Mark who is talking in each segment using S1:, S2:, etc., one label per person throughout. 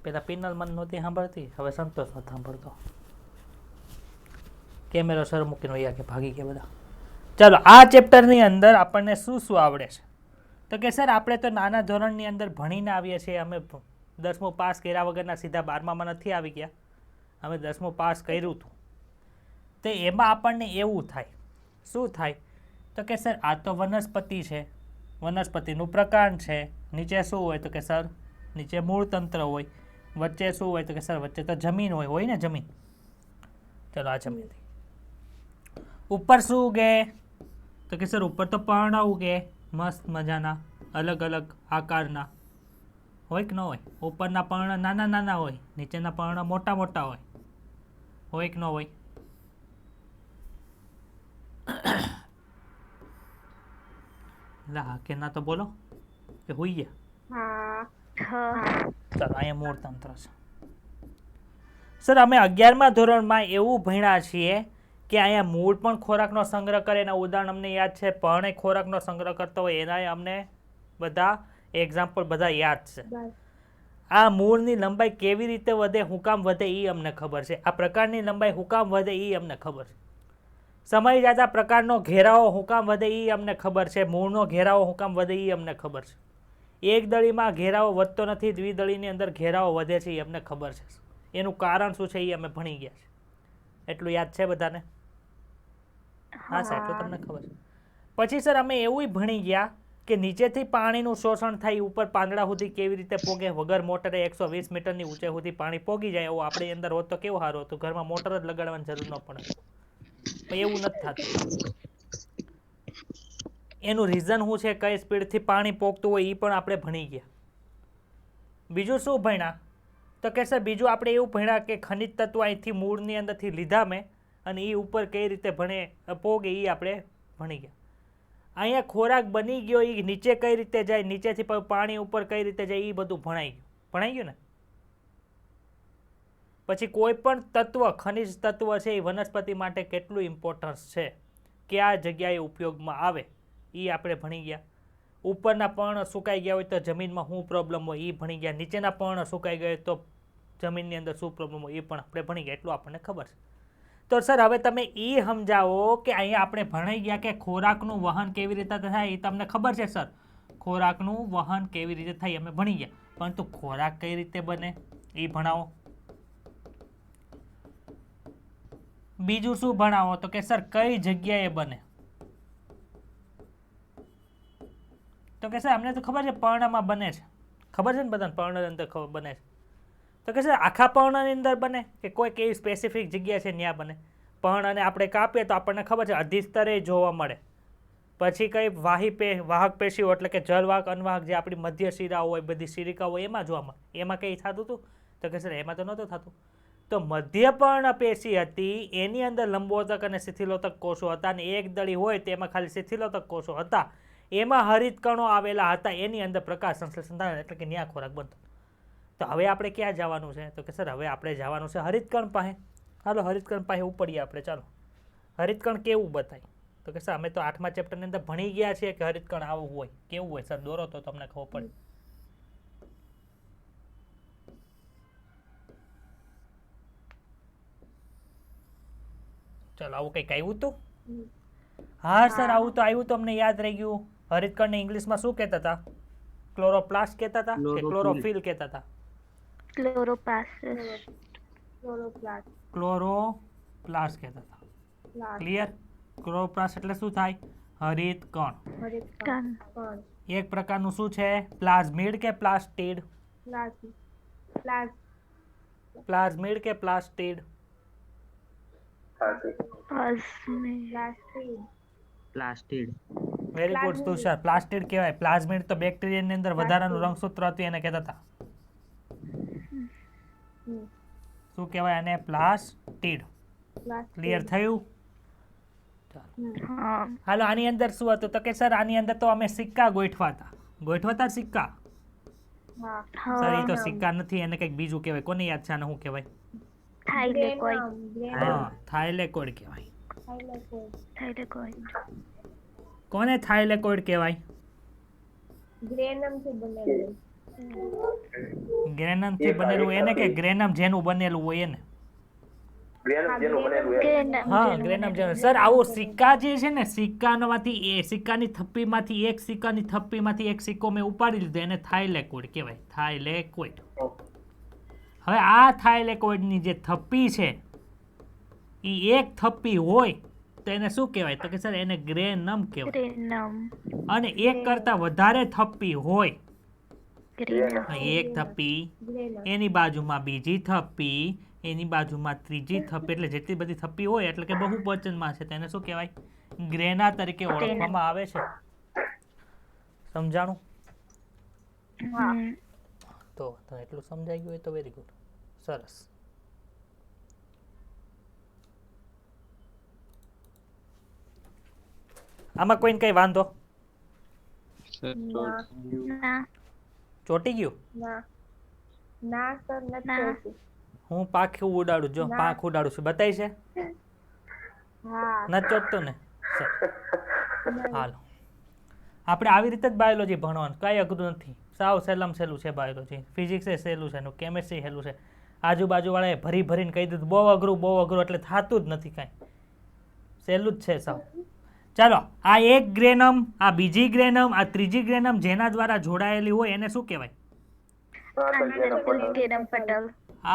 S1: પેલા પિનલ મને નહોતી સાંભળતી, હવે સંતોષ નથી સાંભળતો. કેમેરો સર મૂકીને વયા કે ભાગી ગયા બધા. ચાલો, આ ચેપ્ટરની અંદર આપણને શું શું આવડે છે? તો કે સર આપણે તો નાના ધોરણની અંદર ભણીને આવીએ છીએ. અમે 10મું પાસ કર્યા વગરના સીધા 12મામાં નથી આવી ગયા. અમે 10મું પાસ કર્યું હતું. તો એમાં આપણને એવું થાય, શું થાય? તો કે સર આ તો વનસ્પતિ છે, વનસ્પતિનું પ્રકાર છે. નીચે શું હોય? તો કે સર નીચે મૂળ તંત્ર હોય. વચ્ચે શું હોય? તો કે સર વચ્ચે તો જમીન હોય ને જમીન. ચલો આ જમીન. ઉપર શું ઉગે? તો કે સર ઉપર તો પર્ણ ઉગે, મસ્ત મજાના અલગ અલગ આકારના હોય કે ન હોય? ઉપરના પર્ણ નાના નાના હોય, નીચેના પર્ણ મોટા મોટા હોય કે ન હોય? લા કે ના તો બોલો કે હોઈ ગયા. ચાલો અહીંયા મૂળ તંત્ર છે. સર અમે 11મા ધોરણમાં એવું ભણ્યા છીએ કે અહીંયા મૂળ પણ ખોરાકનો સંગ્રહ કરે. એના ઉદાહરણ અમને યાદ છે. પર્ણ ખોરાકનો સંગ્રહ કરતો હોય એના અમને બધા એક્ઝામ્પલ બધા યાદ છે. આ મૂળની લંબાઈ કેવી રીતે વધે, હું કામ વધે એ અમને ખબર છે. આ પ્રકારની લંબાઈ હું કામ વધે એ અમને ખબર છે. સમય જતા પ્રકારનો ઘેરાવો હું કામ વધે એ અમને ખબર છે. મૂળનો ઘેરાવો હું કામ વધે એ અમને ખબર છે. એક દળીમાં ઘેરાવો વધતો નથી, દ્વિદળીની અંદર ઘેરાવો વધે છે એ અમને ખબર છે. એનું કારણ શું છે એ અમે ભણી ગયા છે. એટલું યાદ છે બધાને? હા સર, એટલું તમને ખબર છે. પછી સર અમે એવું ભણી ગયા કે નીચેથી પાણીનું શોષણ થાય, ઉપર પાંદડા સુધી કેવી રીતે પોગે. વગર મોટરે 120 મીટરની ઊંચાઈ સુધી પાણી પોગી જાય. એવું આપણી અંદર હોત તો કેવું સારું હતું, ઘરમાં મોટર જ લગાડવાની જરૂર ન પડે. પણ એવું નથી થતું. એનું રીઝન શું છે, કઈ સ્પીડથી પાણી પોગતું હોય એ પણ આપણે ભણી ગયા. બીજું શું ભણ્યા? તો કે સર બીજું આપણે એવું ભણ્યા કે ખનિજ તત્વ અહીંથી મૂળની અંદરથી લીધા મેં, અને એ ઉપર કઈ રીતે પોગે એ આપણે ભણી ગયા. અહીંયા ખોરાક બની ગયો એ નીચે કઈ રીતે જાય, નીચેથી પાણી ઉપર કઈ રીતે જાય એ બધું ભણાઈ ગયું ને. પછી કોઈ પણ તત્વ, ખનિજ તત્વ છે એ વનસ્પતિ માટે કેટલું ઇમ્પોર્ટન્સ છે, કયા જગ્યાએ ઉપયોગમાં આવે એ આપણે ભણી ગયા. ઉપરના પર્ણ સુકાઈ ગયા હોય તો જમીનમાં શું પ્રોબ્લેમ હોય એ ભણી ગયા. નીચેના પર્ણ સુકાઈ ગયા તો જમીનની અંદર શું પ્રોબ્લેમ હોય એ પણ આપણે ભણી ગયા. એટલું આપણને ખબર છે. તો સર હવે તમે એ સમજાવો કે અહીંયા આપણે ભણાઈ ગયા કે ખોરાકનું વહન કેવી રીતે થાય એ તમને ખબર છે સર. ખોરાકનું વહન કેવી રીતે થાય અમે ભણી ગયા, પરંતુ ખોરાક કઈ રીતે બને એ ભણાવો. બીજું શું ભણાવો? તો કે સર કઈ જગ્યાએ બને. તો કે સર અમને તો ખબર છે પર્ણમાં બને છે, ખબર છે ને બધાને પર્ણ અંદર બને છે. તો કે સર આખા પર્ણની અંદર બને કે કોઈ કેવી સ્પેસિફિક જગ્યા છે ત્યાં બને? પર્ણને આપણે કાપીએ તો આપણને ખબર છે અધિસ્તરે જોવા મળે. પછી કઈ વાહક પેશીઓ એટલે કે જલવાહક, અનવાહક, જે આપણી મધ્ય શિરાઓ હોય, બધી શિરિકા હોય એમાં જોવા મળે. એમાં કઈ થતું હતું? તો કે સર એમાં તો નહોતું થતું. તો મધ્ય પર્ણ પેશી હતી, એની અંદર લંબોતક અને શિથિલોતક કોષો હતા, અને એક દળી હોય તેમાં ખાલી શિથિલોતક કોષો હતા. એમાં હરિતકણો આવેલા હતા, એની અંદર પ્રકાશ સંશ્લેષણ થાય એટલે કે ન્યા ખોરાક બનતો. તો હવે આપણે ક્યાં જવાનું છે? તો કે સર હવે આપણે જવાનું છે હરિતકણ પાસે. હાલો હરિતકણ પાસે ઉપડીએ આપણે. ચાલો, હરિતકણ કેવું બતાય? તો કે સર અમે તો 8મા ચેપ્ટરની અંદર ભણી ગયા છીએ કે હરિતકણ આવું હોય. કેવું હોય સર? દોરો તો તમને ખબર પડે. ચાલો, આવું કંઈક આવ્યું હતું? હા સર, આવું તો આવ્યું તો અમને યાદ રહી ગયું. હરિતકણને ઇંગ્લિશમાં શું કહેતા હતા? ક્લોરોપ્લાસ્ટ કહેતા હતા કે ક્લોરોફિલ કહેતા હતા? ક્લોરોપ્લાસ્ટ કહેતા હતા. ક્લિયર? ક્લોરોપ્લાસ્ટ એટલે શું થાય? હરિતકણ. એક પ્રકારનું શું છે? પ્લાઝમિડ કે પ્લાસ્ટિડ? પ્લાઝમિડ કે પ્લાસ્ટિડ?
S2: પ્લાસ્ટિડ.
S1: વેરી ગુડ તુષાર, પ્લાસ્ટિડ કહેવાય. પ્લાઝમિડ તો બેક્ટેરિયાની અંદર વધારાનું રંગસૂત્ર હતું એને કહેતા હતા. શું કહેવાય આને? પ્લાસ્ટિડ. ક્લિયર થયું? હાલો, આની અંદર શું હતું? તો કે સર આની અંદર તો અમે સિક્કા ગોઠવાતા સિક્કા. સર એ તો સિક્કા નથી, એને કંઈક બીજું કહેવાય. કોને યાદ છે આને શું કહેવાય? હા, થાઇલેકોઇડ કહેવાય. કોને થાઇલેકોઇડ કહેવાય? ગ્રેનમ થી બનેલું એને કે ગ્રેનમ જેનું બનેલું હોય એને? હા, ગ્રેનમ જેનું. સર આવું સિક્કા જે છે ને, સિક્કાની થપ્પીમાંથી એક સિક્કો મેં ઉપાડી લીધો, એને થાઇલેકોઇડ કહેવાય. થાઇલેકોઇડ. હવે આ થાઇલેકોઇડની જે થપ્પી છે એ એક થપ્પી હોય તો એને શું કહેવાય? તો કે સર એને ગ્રેનમ કહેવાય. અને એક કરતા વધારે થપ્પી હોય, એક થપ્પી, એની બાજુમાં બીજી થપ્પી, એની બાજુમાં ત્રીજી થપ્પી, એટલે જેટલી બધી થપ્પી હોય એટલે કે બહુવચનમાં છે, તેને શું કહેવાય? ગ્રેના તરીકે ઓળખવામાં આવે છે. સમજાણું? તો એટલું સમજાઈ ગયું હોય તો વેરી ગુડ. સરસ. આમાં કોઈને કઈ વાંધો? ચોટી ગયું? હું પાખું ઉડાડું, જો પાંખ ઉડાડું છું, બતાય છે? નથી ચોટતું ને? હાલો, આપણે આવી રીતે જ બાયોલોજી ભણવાનું, કઈ અઘરું નથી, સાવ સહેલામ સહેલું છે બાયોલોજી. ફિઝિક્સ એ સહેલું છે, કેમેસ્ટ્રી સહેલું છે. આજુબાજુ વાળાએ ભરી ભરીને કહી દીધું બહુ અઘરું એટલે થતું જ નથી કાંઈ. સહેલું જ છે સાવ. ચાલો, આ એક ગ્રેનમ, આ બીજી ગ્રેનમ, આ ત્રીજી ગ્રેનમ જેના દ્વારા જોડાયેલી હોય એને શું કહેવાય?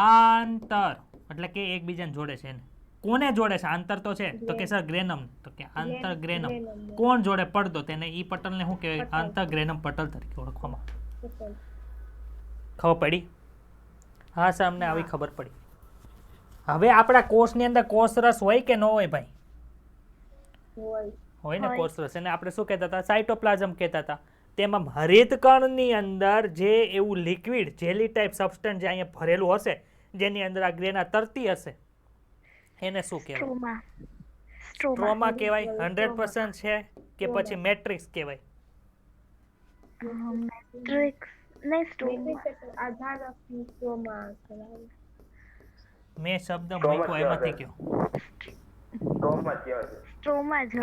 S1: આંતર. એટલે કે એકબીજાને જોડે છે એને. કોને જોડે છે? આંતર તો છે, તો કે સર ગ્રેનમ. તો કે આંતર ગ્રેનમ. કોણ જોડે? પડદો. તેને ઈ પટલને શું કહેવાય? આંતર ગ્રેનમ પટલ તરીકે ઓળખવામાં. ખબર પડી? હા સર, અમને આવી ખબર પડી. હવે આપણા કોષની અંદર કોષરસ હોય કે ન હોય ભાઈ? હોય ને કોષરસ. એને આપણે શું કહેતા હતા? સાયટોપ્લાઝમ કહેતા હતા. તેમાં હરિતકણની અંદર જે એવું લિક્વિડ જેલી ટાઈપ સબસ્ટન્સ જે અહીંયા ભરેલું હશે, જેની અંદર આ ગ્રેના તરતી હશે, એને શું કહેવાય? સ્ટ્રોમા કહેવાય. 100% છે કે પછી મેટ્રિક્સ કહેવાય? મેં શબ્દ મૂક્યો એમાંથી કયો?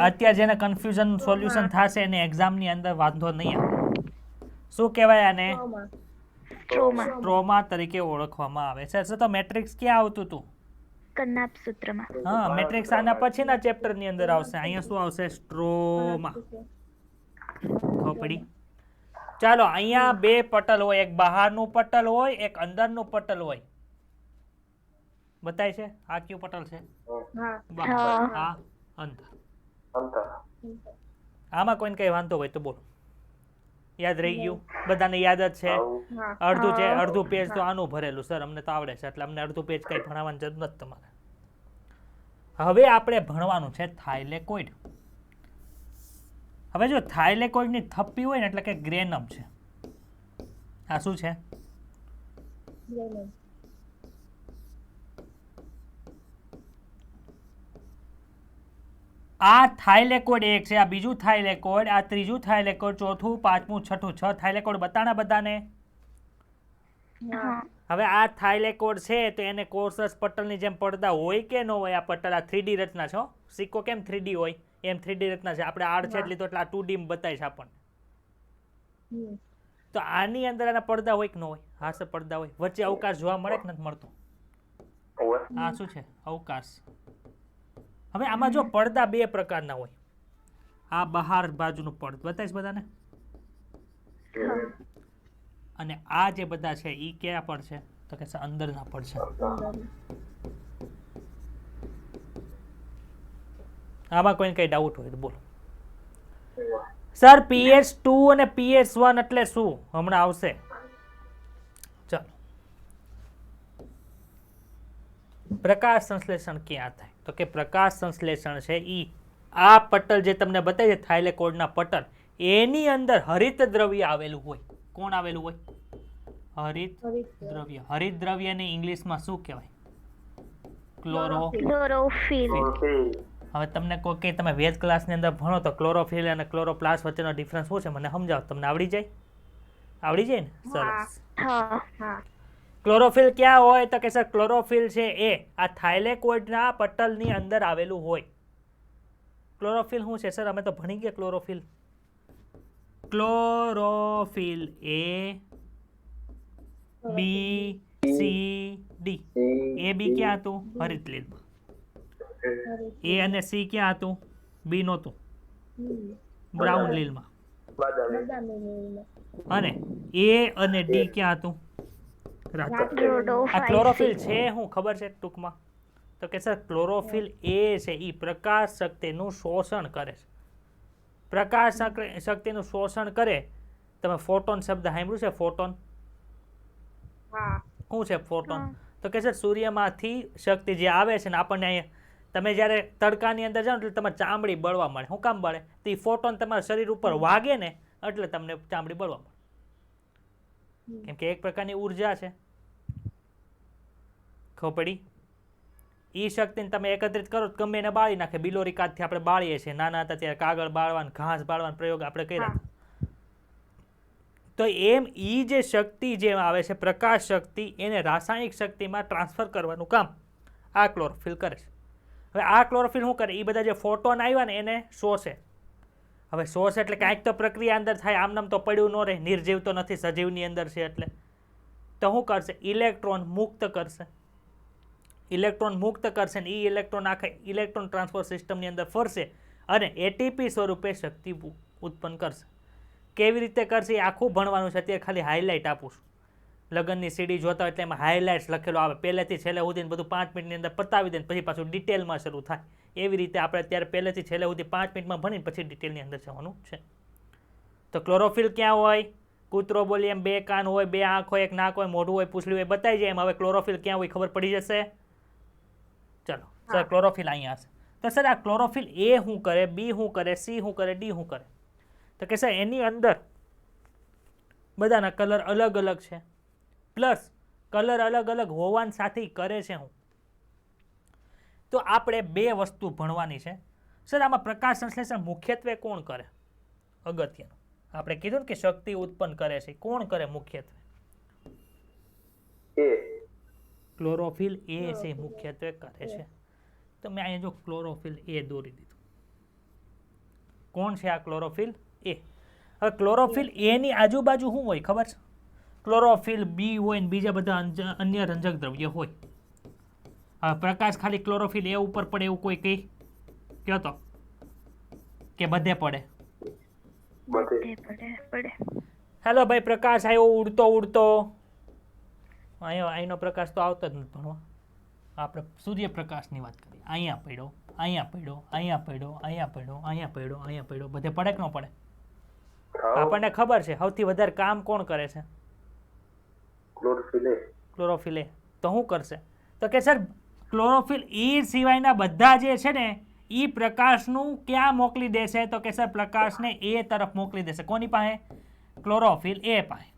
S1: અત્યારે જેને કન્ફ્યુઝન સોલ્યુશન થશે એને એક્ઝામની અંદર વાંધો નહીં આવે. શું કહેવાય આને? સ્ટ્રોમા તરીકે ઓળખવામાં આવે છે. તો મેટ્રિક્સ ક્યાં આવતું હતું?
S3: કન્નાપ સૂત્રમાં.
S1: હા, મેટ્રિક્સ આના પછીના ચેપ્ટરની અંદર આવશે. અહીંયા શું આવશે? સ્ટ્રોમા. ખબર પડી? ચાલો, અહીંયા બે પટલ હોય, એક બહારનું પટલ હોય, એક અંદરનું પટલ હોય. બતાય છે? આ કયું પટલ છે? બહાર. આ અંદર. આમાં કોઈને કઈ વાંધો હોય તો બોલો. યાદ રહી ગયું? બધાને યાદ જ છે? અડધું છે, અડધું પેજ તો આનું ભરેલું. સર અમને તો આવડે છે એટલે અમને અડધું પેજ કઈ ભણાવવાની જરૂર નથી તમારે. હવે આપણે ભણવાનું છે થાઇલેકોઇડ. હવે જો થાઇલેકોઇડની થપ્પી હોય ને એટલે કે ગ્રેનમ છે. આ શું છે? આ થાઇલેકોઇડ એક છે, આ બીજું થાઇલેકોઇડ, આ ત્રીજું થાઇલેકોઇડ, ચોથું, પાંચમું, છઠ્ઠું, 6 થાઇલેકોઇડ બતાના બધાને. હવે આ થાઇલેકોઇડ છે તો એને કોષરસ પટલની જેમ પડદા હોય કે ન હોય? આ પટલ આ 3D રચના છે. સિક્કો કેમ 3D હોય એમ 3D રચના છે. આપણે આડછેદ લીધો એટલે આ 2D બતાય છે આપણને. તો આની અંદર આના પડદા હોય કે ન હોય? હા સર, પડદા હોય. વચ્ચે અવકાશ જોવા મળે કે નથી મળતો? આ શું છે? અવકાશ. હવે આમાં જો પડદા બે પ્રકારના હોય. આ બહાર બાજુનું પડ બતાવીશ બધાને. અને આ જે બધા છે ઈ કયા પડ છે? તો કે અંદરના પડ છે. આમાં કોઈને કઈ ડાઉટ હોય તો બોલો. સર pH2 અને pH1 એટલે શું? હમણાં આવશે. ચાલો, પ્રકાશ સંશ્લેષણ ક્યાં થાય? તો કે પ્રકાશ સંશ્લેષણ છે ઈ આ પટલ જે તમને બતાવી છે થાઇલેકોઇડના પટલ, એની અંદર હરિત દ્રવ્ય આવેલું હોય. કોણ આવેલું હોય? હરિત દ્રવ્ય. હરિત દ્રવ્યને ઇંગ્લિશમાં શું કહેવાય?
S3: ક્લોરોફિલ.
S1: હવે તમને કોઈ કે તમે વેદ ક્લાસની અંદર ભણો તો ક્લોરોફિલ અને ક્લોરોપ્લાસ્ટ વચ્ચેનો ડિફરન્સ શું છે મને સમજાવો. તમને આવડી જાય? આવડી જાય ને? સરસ. ક્લોરોફિલ ક્યાં હોય? તો કે સર ક્લોરોફિલ છે એ આ થાઇલેકોઇડના પટલની અંદર આવેલું હોય. ક્લોરોફિલ શું છે સર? અમે તો ભણી ગયા ક્લોરોફિલ. ક્લોરોફિલ એ બી સી ડી. એ બી ક્યાં હતું? હરિત લીલમાં. એ અને સી ક્યાં હતું? બી નહોતું, બ્રાઉન લીલમાં. અને એ અને ડી ક્યાં હતું? આ ક્લોરોફિલ છે શું ખબર છે ટૂંકમાં? તો કે સર ક્લોરોફિલ એ છે એ પ્રકાશ શક્તિનું શોષણ કરે છે. પ્રકાશ શક્તિનું શોષણ કરે. તમે ફોટોન શબ્દ સાંભળ્યું છે? ફોટોન શું છે? ફોટોન તો કે સર સૂર્યમાંથી શક્તિ જે આવે છે ને આપણને અહીંયા તમે જ્યારે તડકાની અંદર જાઓ એટલે તમારે ચામડી બળવા મળે. શું કામ બળે? તો એ ફોટોન તમારા શરીર ઉપર વાગે ને એટલે તમને ચામડી બળવા મળે. કેમ કે એક પ્રકારની ઉર્જા છે. ખબર પડી? એ શક્તિને તમે એકત્રિત કરો તો ગમે એને બાળી નાખે. બિલોરી કાચથી આપણે બાળીએ છીએ. નાના હતા ત્યારે કાગળ બાળવાનો, ઘાસ બાળવાનો પ્રયોગ આપણે કર્યા હતા. તો એમ એ જે શક્તિ જે આવે છે પ્રકાશ શક્તિ, એને રાસાયણિક શક્તિમાં ટ્રાન્સફર કરવાનું કામ આ ક્લોરોફિલ કરે છે. હવે આ ક્લોરોફિલ શું કરે? એ બધા જે ફોટોન આવ્યા ને એને શોષે. હવે શોષ એટલે કાંઈક તો પ્રક્રિયા અંદર થાય. આમનામ તો પડ્યું ન રહે. નિર્જીવ તો નથી, સજીવની અંદર છે એટલે. તો શું કરશે? ઇલેક્ટ્રોન મુક્ત કરશે. ઇલેક્ટ્રોન મુક્ત કરશે ને એ ઇલેક્ટ્રોન આખા ઇલેક્ટ્રોન ટ્રાન્સફર સિસ્ટમની અંદર ફરશે અને એટીપી સ્વરૂપે શક્તિ ઉત્પન્ન કરશે. કેવી રીતે કરશે એ આખું ભણવાનું છે. અત્યારે ખાલી હાઇલાઇટ આપું છું. લગ્નની સીડી જોતા હોય એટલે એમાં હાઇલાઇટ્સ લખેલો આવે. પહેલેથી છેલ્લે સુધીને બધું 5 મિનિટની અંદર પતાવી દે પછી પાછું ડિટેલમાં શરૂ થાય. એવી રીતે આપણે અત્યારે પહેલેથી છેલ્લે સુધી 5 મિનિટમાં ભણીને પછી ડિટેલની અંદર જવાનું છે. તો ક્લોરોફિલ ક્યાં હોય? કૂતરો બોલી એમ 2 કાન હોય, 2 આંખ હોય, 1 નાક હોય, મોઢું હોય, પૂંછડું હોય, બતાવી જાય એમ. હવે ક્લોરોફિલ ક્યાં હોય ખબર પડી જશે? ચલો સર, ક્લોરોફિલ અહીંયા હશે. તો સર આ ક્લોરોફિલ એ શું કરે, બી શું કરે, સી શું કરે, ડી શું કરે? તો કે સર એની અંદર બધાના કલર અલગ અલગ છે. પ્લસ કલર અલગ અલગ હોવાની સાથે કરે છે હું. તો આપણે 2 વસ્તુ ભણવાની છે. સર આમાં પ્રકાશ સંશ્લેષણ મુખ્યત્વે કોણ કરે? અગત્યનું આપણે કીધું ને કે શક્તિ ઉત્પન્ન કરે છે. કોણ કરે મુખ્યત્વે? ક્લોરોફિલ એ છે મુખ્યત્વે કરે છે. તો મેં અહીંયા જો ક્લોરોફિલ એ દોરી દીધું. કોણ છે આ ક્લોરોફિલ એ? હવે ક્લોરોફિલ એ ની આજુબાજુ શું હોય ખબર છે? ક્લોરોફિલ બી હોય ને બીજા બધા અન્ય રંજક દ્રવ્ય હોય. હવે પ્રકાશ ખાલી ક્લોરોફિલ એ ઉપર પડે એવું કોઈ કહો તો કે બધે પડે? હેલો ભાઈ, પ્રકાશ આવ્યો ઉડતો ઉડતો. અહીંનો પ્રકાશ તો આવતો જ નથી ભણવા. આપણે સૂર્યપ્રકાશની વાત કરીએ. અહીંયા પડ્યો, અહીંયા પડ્યો, અહીંયા પડ્યો, અહીંયા પડ્યો, અહીંયા પડ્યો, અહીંયા પડ્યો, બધે પડે કે ન પડે? આપણને ખબર છે સૌથી વધારે કામ કોણ કરે છે? ક્લોરોફિલ એ. તો શું કરશે? તો કે સર ક્લોરોફિલ એ સિવાયના બધા જે છે ને એ પ્રકાશનું ક્યાં મોકલી દેશે? તો કે સર પ્રકાશને એ તરફ મોકલી દેશે. કોની પાસે? ક્લોરોફિલ એ પાસે.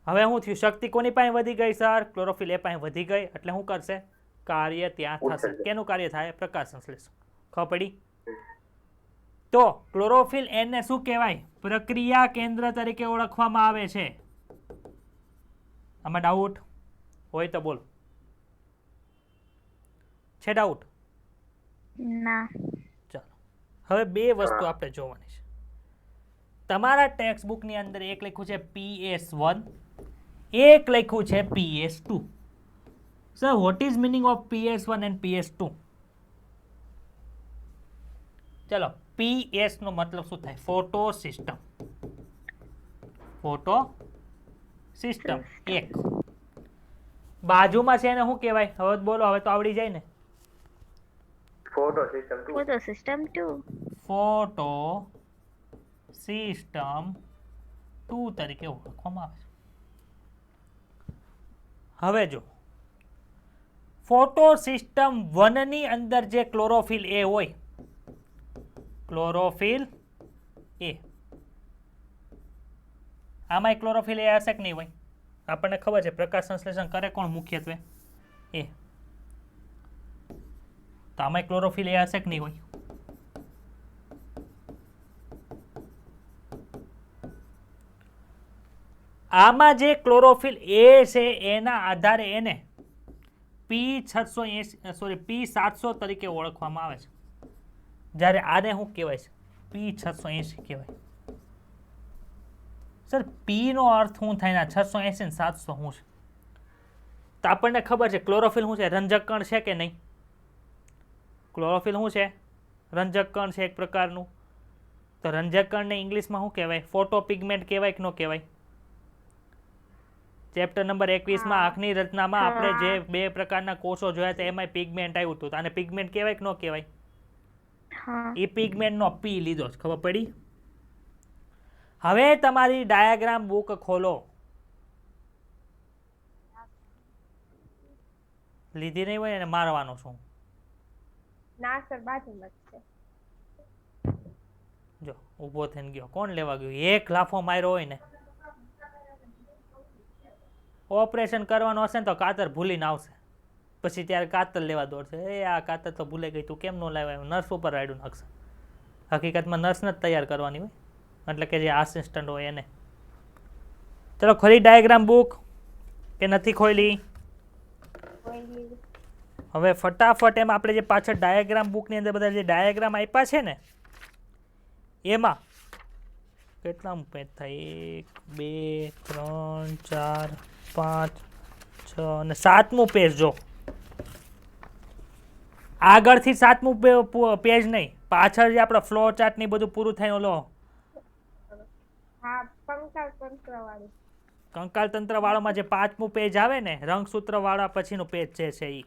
S1: હવે શું થયું? શક્તિ કોની પાસે વધી ગઈ સર? ક્લોરોફિલ એ પાસે વધી ગઈ. એટલે શું કરશે? કાર્ય ત્યાં થશે. કેનું કાર્ય થાય? પ્રકાશ સંશ્લેષણ. ખબર પડી? તો ક્લોરોફિલ એને શું કહેવાય? પ્રક્રિયા કેન્દ્ર તરીકે ઓળખવામાં આવે છે. આમાં ડાઉટ હોય તો બોલો. છે ડાઉટ?
S3: ના.
S1: ચાલો હવે 2 વસ્તુ આપણે જોવાની છે. તમારા ટેક્સ્ટ બુકની અંદર એક લખ્યું છે PS1, એક લખ્યું છે PS2. Sir what is meaning of PS1 and PS2? ચલો, PS નો મતલબ શું થાય? Photo system. Photo system 1. બાજુમાં છે એને શું કહેવાય? હવે બોલો, હવે તો આવડી જાય ને.
S3: Photo system 2.
S1: ફોટો સિસ્ટમ 2 તરીકે ઓળખવામાં આવે છે. હવે જો ફોટો સિસ્ટમ 1 ની અંદર જે ક્લોરોફિલ એ હોય, ક્લોરોફિલ એ, આમાં ક્લોરોફિલ એ હશે કે નહીં હોય? આપણને ખબર છે પ્રકાશ સંશ્લેષણ કરે કોણ મુખ્યત્વે? એ. તો આમાં ક્લોરોફિલ એ હશે કે નહીં હોય? આમાં જે ક્લોરોફિલ એ છે એના આધારે એને P700 તરીકે ઓળખવામાં આવે છે. જ્યારે આને શું કહેવાય છે? P680 કહેવાય. સર પી નો અર્થ શું થાય ના 680 ને 700 શું છે? તો આપણને ખબર છે ક્લોરોફિલ શું છે? રંજક કણ છે કે નહીં? ક્લોરોફિલ શું છે? રંજક કણ છે એક પ્રકારનું. તો રંજક કણને ઇંગ્લિશમાં શું કહેવાય? ફોટોપિગમેન્ટ કહેવાય કે ન કહેવાય? ચેપ્ટર નંબર 21 માં આંખની રચનામાં આપણે જે બે પ્રકારના કોષો જોયા હતા એમાં પિગમેન્ટ આવ્યું હતું. આને પિગમેન્ટ કહેવાય કે ન કહેવાય? એ પિગમેન્ટનો પી લીધો છે. ખબર પડી? હવે તમારી ડાયાગ્રામ બુક ખોલો. લીધી નહીં હોય એને મારવાનો છું.
S4: ના સર બાજુમાં જ છે.
S1: જો ઊભો થઈને ગયો. કોણ લેવા ગયું? એક લાફો માર્યો હોય ને ઓપરેશન કરવાનું હશે ને તો કાતર ભૂલીને આવશે. પછી ત્યારે કાતર લેવા દોડશે. એ આ કાતર તો ભૂલાઈ ગઈ, તું કેમ ન લાવ્યા? નર્સ ઉપર રાયડું નાખશે. હકીકતમાં નર્સને જ તૈયાર કરવાની હોય, એટલે કે જે આસિસ્ટન્ટ હોય એને. ચલો ખોલી ડાયાગ્રામ બુક કે નથી ખોલી? હવે ફટાફટ એમાં આપણે જે પાછળ ડાયાગ્રામ બુકની અંદર બધા જે ડાયાગ્રામ આપ્યા છે ને એમાં કેટલામું પેજ થાય? 1 2 3 4 5 6 અને 7મું પેજ. જો આગળથી 7મું પેજ નહીં, પાછળ જે આપણે ફ્લો ચાર્ટ ની બધું પૂરું થાય ઓલો કંકાલ તંત્ર વાળામાં જે 5મું પેજ આવે ને રંગસૂત્ર વાળા પછીનું પેજ છે ઈ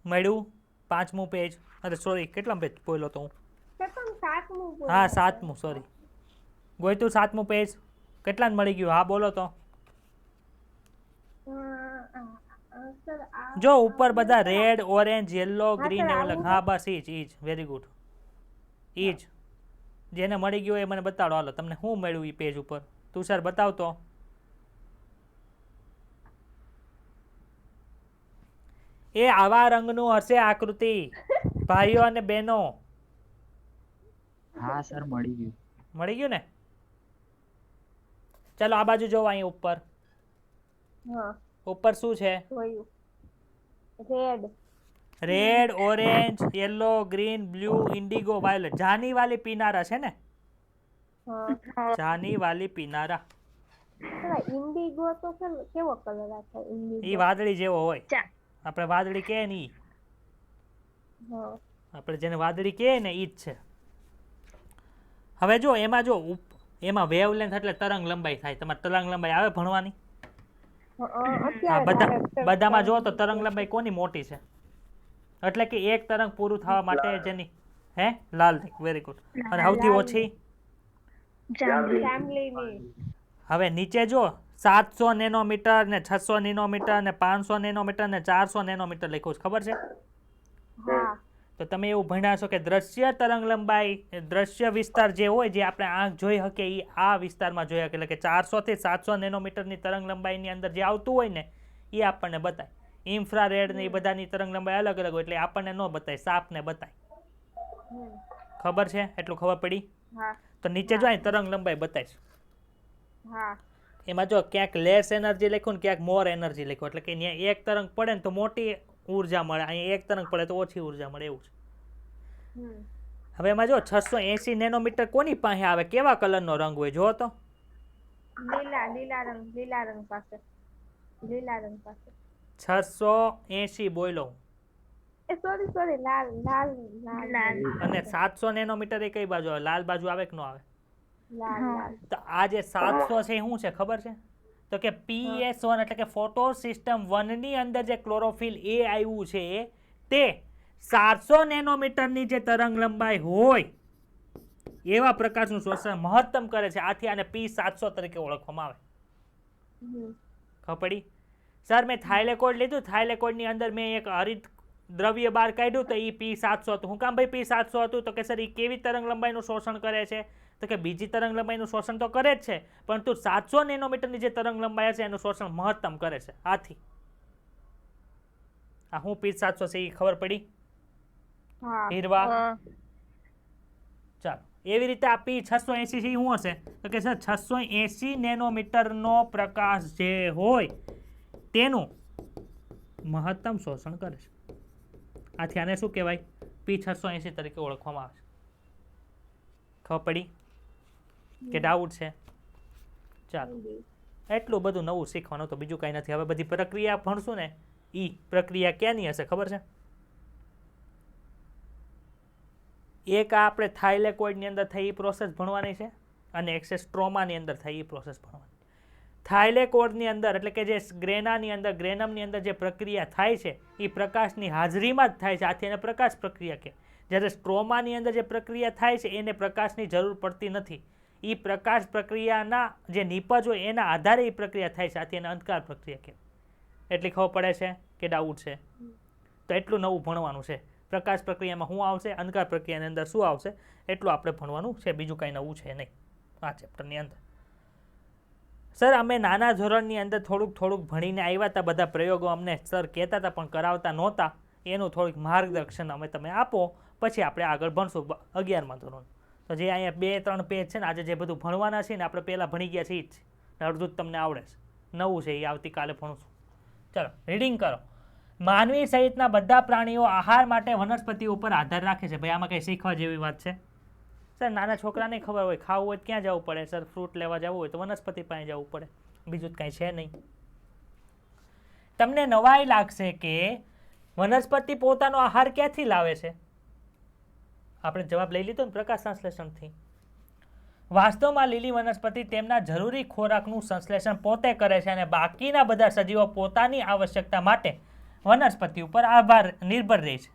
S1: મળ્યું? 5મું પેજ. અરે સોરી, કેટલા પેજ બોલ્યો તો હું? હા 7મું, સોરી. ગોઈતું 7મું પેજ કેટલાને મળી ગયું? હા બોલો તો. જો ઉપર બધા રેડ, ઓરેન્જ, યેલો, ગ્રીન એવું લખ. હા બસ ઈ જ વેરી ગુડ. ઈ જ જેને મળી ગયું એ મને બતાડો. હાલો તમને શું મળ્યું એ પેજ ઉપર? તુષાર બતાવતો. એ આવા રંગનું હશે આકૃતિ ભાઈઓ અને બહેનો.
S2: હા સર મળી ગયું.
S1: મળી ગયું ને? ચાલો આ બાજુ જોવો. અહીં ઉપર ઉપર શું છે? Red, orange, yellow, green, blue, Indigo, violet. Jani વાલી પીનારા છે ને? જાની વાલી પીનારા.
S4: ઇન્ડિગો તો કેવો કલર આપે?
S1: ઈ વાદળી જેવો હોય. આપણે વાદળી કહે ને ઈ. આપણે જેને વાદળી કહે ને ઈ જ છે. હવે જો એમાં એમાં વેવલેન્થ એટલે તરંગ લંબાઈ થાય. તમારે તરંગ લંબાઈ આવે ભણવાની? બધામાં જો તો તરંગ લંબાઈ કોની મોટી છે? એટલે કે એક તરંગ પૂરું થવા માટે જેની લાલ. Very good. અને સૌથી ઓછી? હવે નીચે જો 700 નેનોમીટર ને 600 નેનોમીટર ને 500 નેનોમીટર ને 400 નેનોમીટર લખ્યું છે. ખબર છે? તો તમે એવું ભણ્યા છો કે દ્રશ્ય તરંગ લંબાઈ, દ્રશ્ય વિસ્તાર જે હોય જે આપણે આંખ જોઈ શકે એ આ વિસ્તારમાં જોઈ શકે. એટલે કે 400 થી 700 નેનોમીટરની તરંગ લંબાઈની અંદર જે આવતું હોય ને એ આપણને બતાય. ઇન્ફ્રારેડ ને એ બધાની તરંગ લંબાઈ અલગ અલગ હોય એટલે આપણને ન બતાય, સાપને બતાય. ખબર છે? એટલું ખબર પડી? તો નીચે જો અહીં તરંગ લંબાઈ બતાય. એમાં જો ક્યાંક લેસ એનર્જી લખ્યું ને ક્યાંક મોર એનર્જી લખ્યું. એટલે કે ત્યાં એક તરંગ પડે ને તો મોટી ઉર્જા મળે, અહીં એક તરંગ પડે તો ઓછી ઉર્જા મળે, એવું છે. હવે એમાં જો 680 નેનોમીટર કોની પાસે આવે? કેવા કલરનો રંગ હોય જો તો?
S4: લીલા રંગ પાસે.
S1: 680 બોલો.
S4: સોરી લાલ.
S1: અને 700 નેનોમીટર એ કઈ બાજુ આવે? લાલ બાજુ આવે કે ન આવે? તો આ જે 700 છે શું છે ખબર છે? તો કે PS1 એટલે કે ફોટો સિસ્ટમ 1 ની અંદર જે ક્લોરોફિલ એ આવ્યું છે તે 700 નેનોમીટરની જે તરંગ લંબાઈ હોય એવા પ્રકાશનું શોષણ મહત્તમ કરે છે. આથી આને P700 તરીકે ઓળખવામાં આવે. ખબર પડી? સર મેં થાઇલેકોઇડ લીધું, થાઇલેકોઇડની અંદર મેં એક હરિત દ્રવ્ય બહાર કાઢ્યું તો એ P700 હતું. હું કામ ભાઈ P700 હતું? તો કે સર એ કેવી તરંગ લંબાઈનું શોષણ કરે છે? તો કે બીજી તરંગ લંબાઈનું શોષણ તો કરે જ છે પરંતુ 700 નેનોમીટરની જે તરંગ લંબાઈ છે એનું શોષણ મહત્તમ કરે છે. આથી આ હું P700 છે એ ખબર પડી? હીરવા ચાલો એવી રીતે આ P680 છે શું હશે? તો કે સર 680 નેનોમીટરનો પ્રકાશ જે હોય તેનું મહત્તમ શોષણ કરે છે. આથી આને શું કહેવાય? P680 તરીકે ઓળખવામાં આવે છે. ખબર પડી? કે ડાઉટ છે? ચાલો, એટલું બધું નવું શીખવાનું તો બીજું કાંઈ નથી. હવે બધી પ્રક્રિયા ભણશું ને, એ પ્રક્રિયા ક્યાંની હશે ખબર છે? એક આ આપણે થાઇલેકોઇડની અંદર થઈ એ પ્રોસેસ ભણવાની છે, અને એક છે સ્ટ્રોમાની અંદર થઈ એ પ્રોસેસ ભણવાની. થાઇલેકોઇડની અંદર એટલે કે જે ગ્રેનાની અંદર, ગ્રેનમની અંદર જે પ્રક્રિયા થાય છે એ પ્રકાશની હાજરીમાં જ થાય છે, આથી એને પ્રકાશ પ્રક્રિયા કહે. જ્યારે સ્ટ્રોમાની અંદર જે પ્રક્રિયા થાય છે એને પ્રકાશની જરૂર પડતી નથી. એ પ્રકાશ પ્રક્રિયાના જે નિપજ હોય એના આધારે એ પ્રક્રિયા થાય છે, આથી એને અંધકાર પ્રક્રિયા કહે. એટલી ખબર પડે છે કે ડાઉટ છે? તો એટલું નવું ભણવાનું છે. પ્રકાશ પ્રક્રિયામાં શું આવશે, અંધકાર પ્રક્રિયાની અંદર શું આવશે, એટલું આપણે ભણવાનું છે. બીજું કાંઈ નવું છે નહીં આ ચેપ્ટરની અંદર. સર અમે નાના ધોરણની અંદર થોડુંક ભણીને આવ્યા હતા, બધા પ્રયોગો અમને સર કહેતા હતા પણ કરાવતા નહોતા. એનું થોડીક માર્ગદર્શન અમે તમે આપો, પછી આપણે આગળ ભણશું 11મા ધોરણ. તો જે અહીંયા 2-3 પેજ છે ને, આજે જે બધું ભણવાના છે ને આપણે પહેલાં ભણી ગયા છીએ જ છે, અડધું જ તમને આવડે છે. નવું છે એ આવતીકાલે ભણશું. ચાલો રીડિંગ કરો. માનવી સહિતના બધા પ્રાણીઓ આહાર માટે વનસ્પતિ ઉપર આધાર રાખે છે. ભાઈ આમાં કંઈ શીખવા જેવી વાત છે? સર નાના છોકરાને ખબર હોય, ખાવું હોય ક્યાં જવું પડે સર? ફ્રૂટ લેવા જવું હોય તો વનસ્પતિ પાસે જવું પડે, બીજું જ કાંઈ છે નહીં. તમને નવાઈ લાગશે કે વનસ્પતિ પોતાનો આહાર ક્યાંથી લાવે છે? આપણે જવાબ લઈ લીધો ને, પ્રકાશ સંશ્લેષણથી. વાસ્તવમાં લીલી વનસ્પતિ તેમના જરૂરી ખોરાકનું સંશ્લેષણ પોતે કરે છે, અને બાકીના બધા સજીવો પોતાની આવશ્યકતા માટે વનસ્પતિ ઉપર નિર્ભર રહે છે.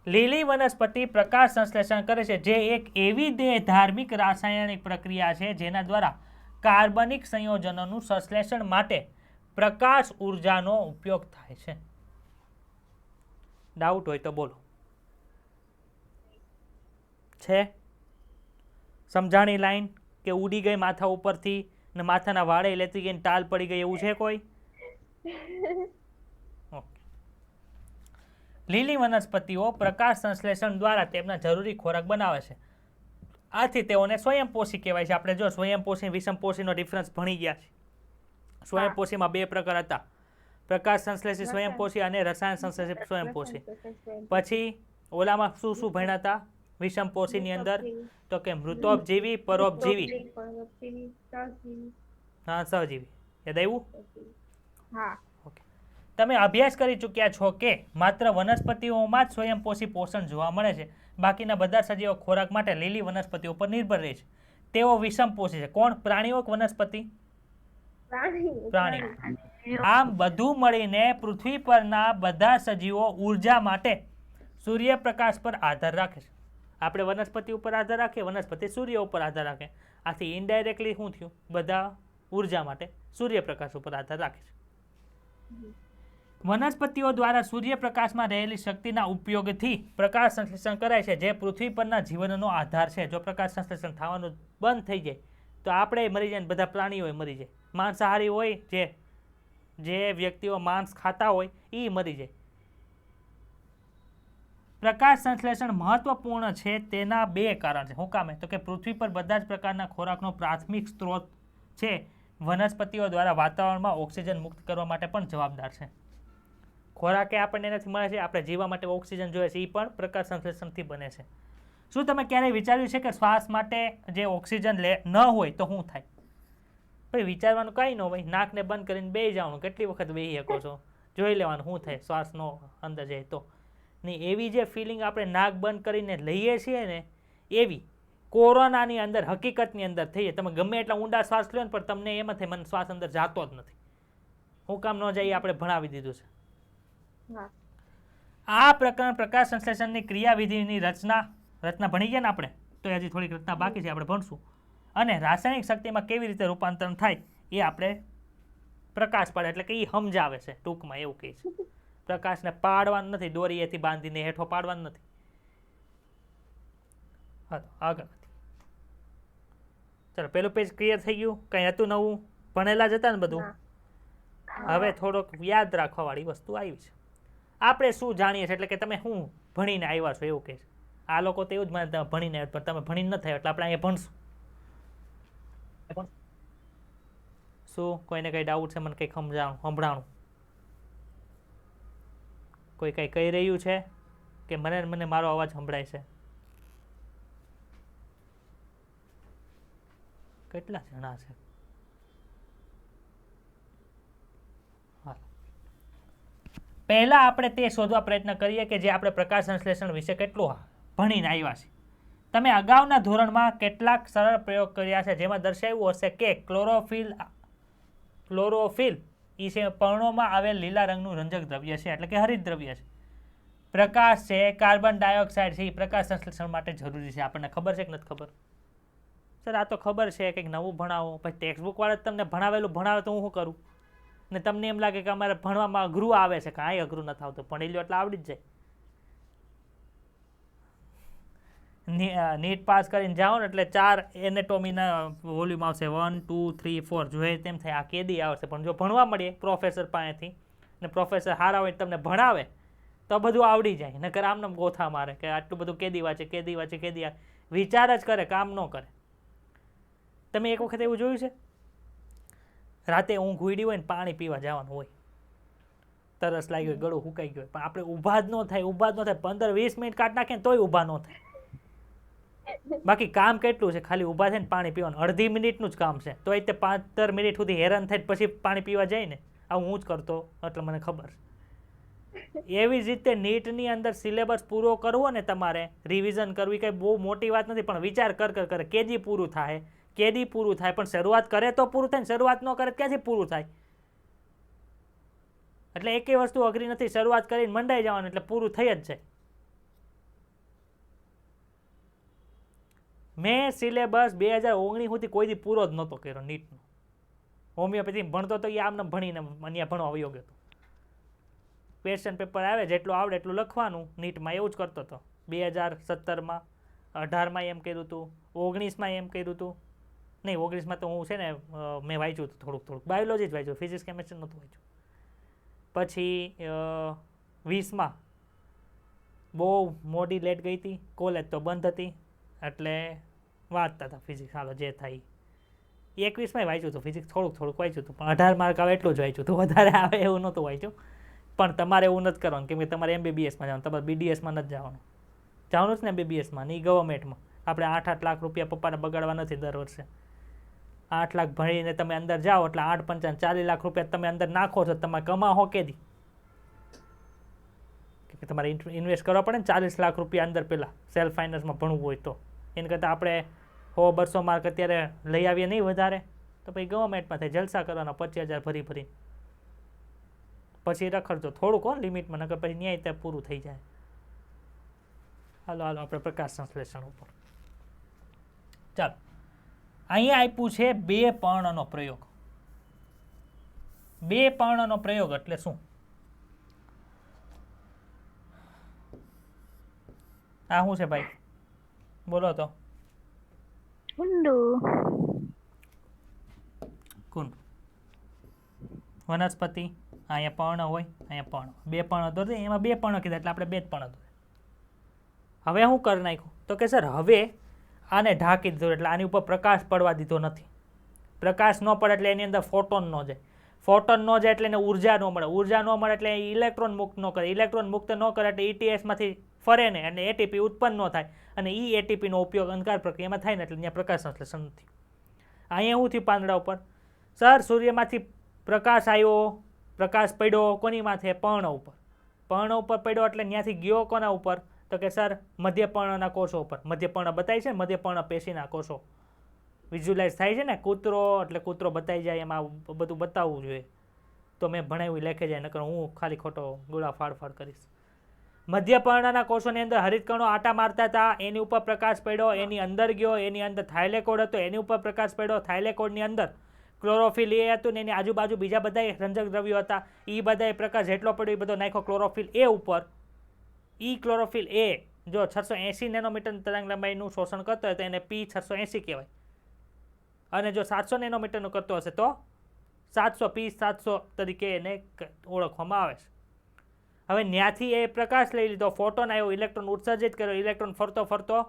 S1: લીલી વનસ્પતિ પ્રકાશ સંશ્લેષણ કરે છે, જે એક એવી દેહધાર્મિક રાસાયણિક પ્રક્રિયા છે જેના દ્વારા કાર્બનિક સંયોજનોનું સંશ્લેષણ માટે પ્રકાશ ઉર્જાનો ઉપયોગ થાય છે. ડાઉટ હોય તો બોલો. છે સમજાણી લાઈન કે ઉડી ગઈ માથા ઉપરથી ને માથાના વાળે લેતી ગઈને ટાલ પડી ગઈ એવું છે કોઈ? લીલી વનસ્પતિઓ પ્રકાશ સંશ્લેષણ દ્વારા તેમના જરૂરી ખોરાક બનાવે છે, આથી તેઓને સ્વયંપોષી કહેવાય છે. આપણે જો સ્વયંપોષી વિષમપોષીનો ડિફરન્સ ભણી ગયા છે. સ્વયંપોષીમાં 2 પ્રકાર હતા, પ્રકાશ સંશ્લેષી સ્વયંપોષી અને રસાયણ સંશ્લેષી સ્વયંપોષી. પછી ઓલામાં શું ભણ્યા હતા વિષમપોષીની અંદર? તો કે મૃતોપજીવી, પરોપજીવી, હા સહજીવી. યાદ આવ્યું?
S4: હા.
S1: તમે અભ્યાસ કરી ચૂક્યા છો કે માત્ર વનસ્પતિઓમાં જ સ્વયંપોષી પોષણ જોવા મળે છે, બાકીના બધા સજીવો ખોરાક માટે લીલી વનસ્પતિઓ પર નિર્ભર રહે છે. તેઓ વિષમપોષી છે. કોણ? પ્રાણીઓ કે વનસ્પતિ? પ્રાણીઓ. આમ બધું મળીને પૃથ્વી પરના બધા સજીવો ઉર્જા માટે સૂર્યપ્રકાશ પર આધાર રાખે છે. આપણે વનસ્પતિ ઉપર આધાર રાખીએ, વનસ્પતિ સૂર્ય ઉપર આધાર રાખે, આથી ઇનડાયરેક્ટલી શું થયું? બધા ઉર્જા માટે સૂર્યપ્રકાશ ઉપર આધાર રાખે છે. વનસ્પતિઓ દ્વારા સૂર્યપ્રકાશમાં રહેલી શક્તિના ઉપયોગથી પ્રકાશ સંશ્લેષણ કરાય છે, જે પૃથ્વી પરના જીવનનો આધાર છે. જો પ્રકાશ સંશ્લેષણ થવાનું બંધ થઈ જાય તો આપણે મરી જાય, બધા પ્રાણીઓ મરી જાય. માંસાહારી હોય જે વ્યક્તિઓ માંસ ખાતા હોય એ મરી જાય. પ્રકાશ સંશ્લેષણ મહત્વપૂર્ણ છે, તેના 2 કારણ છે. શું કામે? તો કે પૃથ્વી પર બધા જ પ્રકારના ખોરાકનો પ્રાથમિક સ્ત્રોત છે વનસ્પતિઓ દ્વારા વાતાવરણમાં ઓક્સિજન મુક્ત કરવા માટે પણ જવાબદાર છે. ખોરાક એ આપણને નથી મળે છે, આપણે જીવવા માટે ઓક્સિજન જોઈએ છે, એ પણ પ્રકાશ સંશ્લેષણથી બને છે. શું તમે ક્યારેય વિચાર્યું છે કે શ્વાસ માટે જે ઓક્સિજન ન હોય તો શું થાય? ભાઈ વિચારવાનું કાંઈ ન હોય, નાકને બંધ કરીને બેસી જવાનું. કેટલી વખત બેસી શકો છો, જોઈ લેવાનું શું થાય શ્વાસનો અંદર જાય તો. નહીં એવી જે ફિલિંગ આપણે નાક બંધ કરીને લઈએ છીએ ને, એવી કોરોનાની અંદર હકીકતની અંદર થઈએ. તમે ગમે એટલા ઊંડા શ્વાસ લો ને પણ તમને એમ થાય મને શ્વાસ અંદર જાતો જ નથી. હું કામ ન જાય આપણે ભણાવી દીધું છે. આ પ્રકરણ પ્રકાશ સંશ્લેષણની ક્રિયાવિધિની રચના ભણી ગયા ને આપણે, તો હજી થોડીક રચના બાકી છે, આપણે ભણશું. અને રાસાયણિક શક્તિમાં કેવી રીતે રૂપાંતરણ થાય એ આપણે પ્રકાશ પાડે એટલે કે એ સમજાવે છે ટૂંકમાં, એવું કહે છે. પ્રકાશને પાડવાનું નથી, દોરીએથી બાંધીને હેઠો પાડવાનું નથી. હા તો આગળ ચાલો, પેલું પેજ ક્લિયર થઈ ગયું? કંઈ હતું નવું? ભણેલા જ હતા ને બધું? હવે થોડોક યાદ રાખવા વાળી વસ્તુ આવી છે. આપણે શું જાણીએ છીએ એટલે કે તમે શું ભણીને આવ્યા છો એવું કહે છે. આ લોકો તો એવું જ માને તમે ભણીને આવ્યા, પણ તમે ભણીને ન થયા એટલે આપણે અહીંયા ભણશું. શું કોઈને કંઈ ડાઉટ છે? મને કંઈક સંભળાણું? કોઈ કંઈ કહી રહ્યું છે કે મને મારો અવાજ સંભળાય છે? કેટલા જણા છે? પહેલા આપણે તે શોધવા પ્રયત્ન કરીએ કે જે આપણે પ્રકાશ સંશ્લેષણ વિશે કેટલું ભણીને આવ્યા છીએ. તમે અગાઉના ધોરણમાં કેટલાક સરળ પ્રયોગ કર્યા છે જેમાં દર્શાવ્યું હશે કે ક્લોરોફિલ એ છે પર્ણોમાં આવેલ લીલા રંગનું રંજક દ્રવ્ય છે, એટલે કે હરિત દ્રવ્ય છે. પ્રકાશ છે, કાર્બન ડાયોક્સાઇડ છે, એ પ્રકાશ સંશ્લેષણ માટે જરૂરી છે. આપણને ખબર છે કે નથી ખબર? સર આ તો ખબર છે, કંઈક નવું ભણાવો. પછી ટેક્સ્ટ બુક વાળા તમને ભણાવેલું ભણાવે તો હું શું કરું? ને તમને એમ લાગે કે અમારે ભણવામાં અઘરું આવે છે, કાંઈ અઘરું નથી આવતું, ભણી લો એટલે આવડી જ જાય. નીટ પાસ કરીને જાઓ ને એટલે 4 એનેટોમીના વોલ્યુમ આવશે, 1 2 3 4 જોઈએ તેમ થાય. આ કેદી આવશે, પણ જો ભણવા મળીએ પ્રોફેસર પાસેથી ને પ્રોફેસર સારા હોય તમને ભણાવે તો બધું આવડી જાય. નકર આમને ગોથા મારે કે આટલું બધું કેદી વાંચે વિચાર જ કરે, કામ ન કરે. તમે એક વખત એવું જોયું છે, રાતે ઊંઘ ઉડી હોય ને પાણી પીવા જવાનું હોય, તરસ લાગી હોય, ગળું સુકાઈ ગયું હોય, પણ આપણે ઊભા જ ન થાય 15-20 મિનિટ કાઢ નાખે ને તોય ઊભા ન થાય. બાકી કામ કેટલું છે, ખાલી ઊભા થઈને પાણી પીવાનું, અડધી મિનિટનું જ કામ છે, તો એ 15 મિનિટ સુધી હેરાન થાય પછી પાણી પીવા જાય ને. આવું હું જ કરતો એટલે મને ખબર. એવી જ રીતે નીટની અંદર સિલેબસ પૂરો કરવો ને, તમારે રિવિઝન કરવી કંઈ બહુ મોટી વાત નથી, પણ વિચાર કરે કેદી પૂરું થાય, પણ શરૂઆત કરે તો પૂરું થાય ને શરૂઆત ન કરે ક્યાંથી પૂરું થાય? એટલે એકેય વસ્તુ અઘરી નથી, શરૂઆત કરીને મંડાઈ જવાનું એટલે પૂરું થઈ જ જાય. મેં સિલેબસ 2019 સુધી કોઈ દી પૂરો જ નહોતો કર્યો નીટનો. હોમિયોપેથી ભણતો તો એ આમને ભણીને અહીંયા ભણવા વયો ગયો હતો. ક્વેશ્ચન પેપર આવે જેટલું આવડે એટલું લખવાનું. નીટમાં એવું જ કરતો હતો. 2017માં 18માં એમ કર્યું હતું, 19માં એમ કર્યું હતું. નહીં 19માં તો હું છે ને મેં વાંચ્યું હતું થોડુંક બાયોલોજી જ વાંચ્યું, ફિઝિક્સ કેમેસ્ટ્રી નહોતું વાંચ્યું. પછી 20માં બહુ મોડી લેટ ગઈ હતી, કોલેજ તો બંધ હતી એટલે વાંચતા હતા ફિઝિક્સ, હાલો જે થાય. 21માં વાંચ્યું હતું ફિઝિક્સ, થોડુંક વાંચ્યું હતું, પણ 18 માર્ક આવે એટલું જ વાંચ્યું હતું, વધારે આવે એવું નહોતું વાંચ્યું. પણ તમારે એવું નથી કરવાનું, કેમ કે તમારે MBBSમાં જવાનું, તમારે BDSમાં નથી જવાનું. જવાનું છે ને MBBSમાં, નહીં ગવર્મેન્ટમાં. આપણે 8-8 લાખ રૂપિયા પપ્પાને બગાડવા નથી દર વર્ષે. 8 લાખ ભણીને તમે અંદર જાઓ એટલે 8-5 40 લાખ રૂપિયા તમે અંદર નાખો છો, તમે કમાઓ કેદી? કે તમારે ઇન્વેસ્ટ કરવા પડે ને 40 લાખ રૂપિયા અંદર પહેલાં સેલ્ફ ફાઇનાન્સમાં ભણવું હોય તો. એને કરતાં આપણે 100-200 માર્ક અત્યારે લઈ આવીએ નહીં વધારે, તો પછી ગવર્મેન્ટમાં થાય જલસા કરવાના 25,000 ભરી પછી રખડજો થોડુંક લિમિટમાં, નકર પછી ન્યાય ત્યાં પૂરું થઈ જાય. હાલો આપણે પ્રકાશ સંશ્લેષણ ઉપર ચાલો. અહીંયા આપ્યું છે 2 પર્ણનો પ્રયોગ. 2 પર્ણનો પ્રયોગ એટલે શું? આ શું છે ભાઈ, બોલો તો. કુંડ, વનસ્પતિ. અહીંયા પર્ણ હોય, અહીંયા પર્ણ. 2 પર્ણ હતો, એમાં 2 પર્ણ કીધા એટલે આપણે 2 જ પર્ણ હતો. હવે શું કરી નાખ્યું તો કે સર હવે આને ઢાંકી દીધું એટલે આની ઉપર પ્રકાશ પડવા દીધો નથી. પ્રકાશ ન પડે એટલે એની અંદર ફોટોન ન જાય. ફોટોન ન જાય એટલે એને ઉર્જા ન મળે. ઉર્જા ન મળે એટલે ઇલેક્ટ્રોન મુક્ત ન કરે. ઇલેક્ટ્રોન મુક્ત ન કરે એટલે ETSમાંથી ફરે ને અને ATP ઉત્પન્ન ન થાય, અને ATPનો ઉપયોગ અંધકાર પ્રક્રિયામાં થાય ને એટલે ત્યાં પ્રકાશ સંશ્લેષણ નથી. અહીંયા શું થયું પાંદડા ઉપર? સર સૂર્યમાંથી પ્રકાશ આવ્યો, પ્રકાશ પડ્યો કોની માથે? પર્ણ ઉપર. પર્ણ ઉપર પડ્યો એટલે ત્યાંથી ગયો કોના ઉપર? તો કે સર મધ્યપર્ણના કોષો ઉપર. મધ્યપર્ણ બતાવી છે, મધ્યપર્ણ પેશીના કોષો વિઝ્યુલાઇઝ થાય છે ને. કૂતરો એટલે કૂતરો બતાવી જાય, એમાં બધું બતાવવું જોઈએ. તો મેં ભણાવ્યું લેખે જાય, નકર હું ખાલી ખોટો ગોળા ફાડ કરીશ. મધ્યપર્ણના કોષોની અંદર હરિતકણો આટા મારતા હતા, એની ઉપર પ્રકાશ પડ્યો, એની અંદર ગયો, એની અંદર થાઇલેકોઇડ હતો, એની ઉપર પ્રકાશ પડ્યો. થાઇલેકોઇડની અંદર ક્લોરોફિલ એ હતું ને એની આજુબાજુ બીજા બધા રંજક દ્રવ્યો હતા. એ બધા પ્રકાશ જેટલો પડ્યો એ બધો નાખ્યો ક્લોરોફિલ એ ઉપર. ક્લોરોફિલ એ જો 680 નેનોમીટર તરંગ લંબાઈનું શોષણ કરતો હોય તો એને P680 કહેવાય, અને જો 700 નેનોમીટરનું કરતો હશે તો 700 P700 તરીકે એને ઓળખવામાં આવે છે. હવે ત્યાંથી એ પ્રકાશ લઈ લીધો, ફોટોન આવ્યો, ઇલેક્ટ્રોન ઉત્સર્જિત કર્યો, ઇલેક્ટ્રોન ફરતો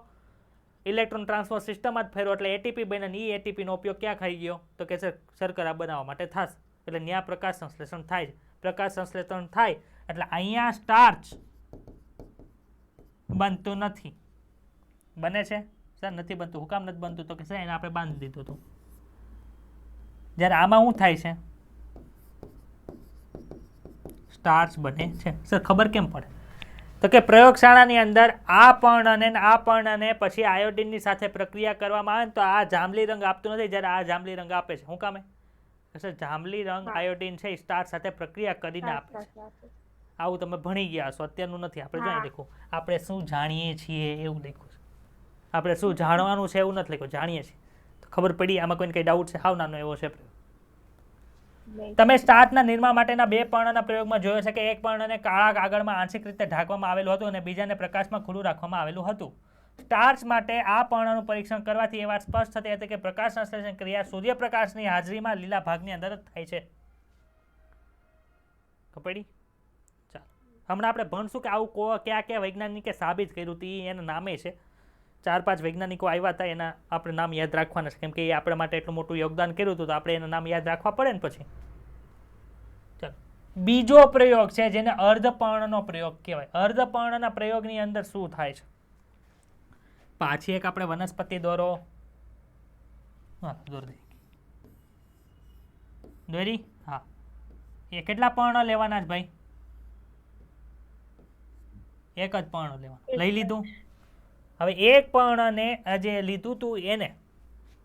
S1: ઇલેક્ટ્રોન ટ્રાન્સફર સિસ્ટમમાં જ ફેર્યો એટલે ATP બન્યો. ATPનો ઉપયોગ ક્યાં થઈ ગયો? તો કે શર્કરા બનાવવા માટે થશે. એટલે ત્યાં પ્રકાશ સંશ્લેષણ થાય છે. પ્રકાશ સંશ્લેષણ થાય એટલે અહીંયા સ્ટાર્ચ બનતું નથી. બને છે સર? નથી બનતું. હું કામ નથી બનતું? તો કે સર એને આપણે બાંધી દીધું હતું. જ્યારે આમાં શું થાય છે? સ્ટાર્ચ બને છે. સર ખબર કેમ પડે? તો કે પ્રયોગશાળાની અંદર આ પર્ણ અને આ પર્ણને પછી આયોડિનની સાથે પ્રક્રિયા કરવામાં આવે ને તો આ જાંબલી રંગ આપતું નથી, જ્યારે આ જાંબલી રંગ આપે છે. શું કામે? સર જાંબલી રંગ આયોડિન છે સ્ટાર્ચ સાથે પ્રક્રિયા કરીને આપે છે. આવું તમે ભણી ગયા છો, અત્યારનું નથી. આપણે જોઈ લખો આપણે શું જાણીએ છીએ એવું લખ્યું છે. આપણે શું જાણવાનું છે એવું નથી લખ્યું, જાણીએ છીએ. તો ખબર પડી? આમાં કોઈને કઈ ડાઉટ છે? હાવ નાનો એવો છે પ્રયોગ. તમે સ્ટાર્ચના નિર્માણ માટેના બે પર્ણના પ્રયોગમાં જોયો છે કે એક પર્ણને કાળા કાગળમાં આંશિક રીતે ઢાંકવામાં આવેલું હતું અને બીજાને પ્રકાશમાં ખુલ્લું રાખવામાં આવેલું હતું. સ્ટાર્ચ માટે આ પર્ણનું પરીક્ષણ કરવાથી એ વાત સ્પષ્ટ થતી હતી કે પ્રકાશ સંશ્લેષણ ક્રિયા સૂર્યપ્રકાશની હાજરીમાં લીલા ભાગની અંદર જ થાય છે. ખબર પડી? ચાલો, હમણાં આપણે ભણશું કે આવું કયા કયા વૈજ્ઞાનિકે સાબિત કર્યું હતું. એના નામે છે 4-5 વૈજ્ઞાનિકો આવ્યા હતા, એના આપણે નામ યાદ રાખવાના છે કેમ કે એ આપણા માટે એટલું મોટું યોગદાન કર્યું હતું, તો આપણે એના નામ યાદ રાખવા પડે ને. પછી ચાલો, બીજો પ્રયોગ છે જેને અર્ધપર્ણનો પ્રયોગ કહેવાય. અર્ધપર્ણના પ્રયોગની અંદર શું થાય છે? પાછી એક આપણે વનસ્પતિ દોરો. હા, દોરી. હા, એ કેટલા પર્ણ લેવાના છે ભાઈ? એક જ પર્ણ લેવાનું. લઈ લીધું. હવે એક પર્ણને જે લીધું તું એને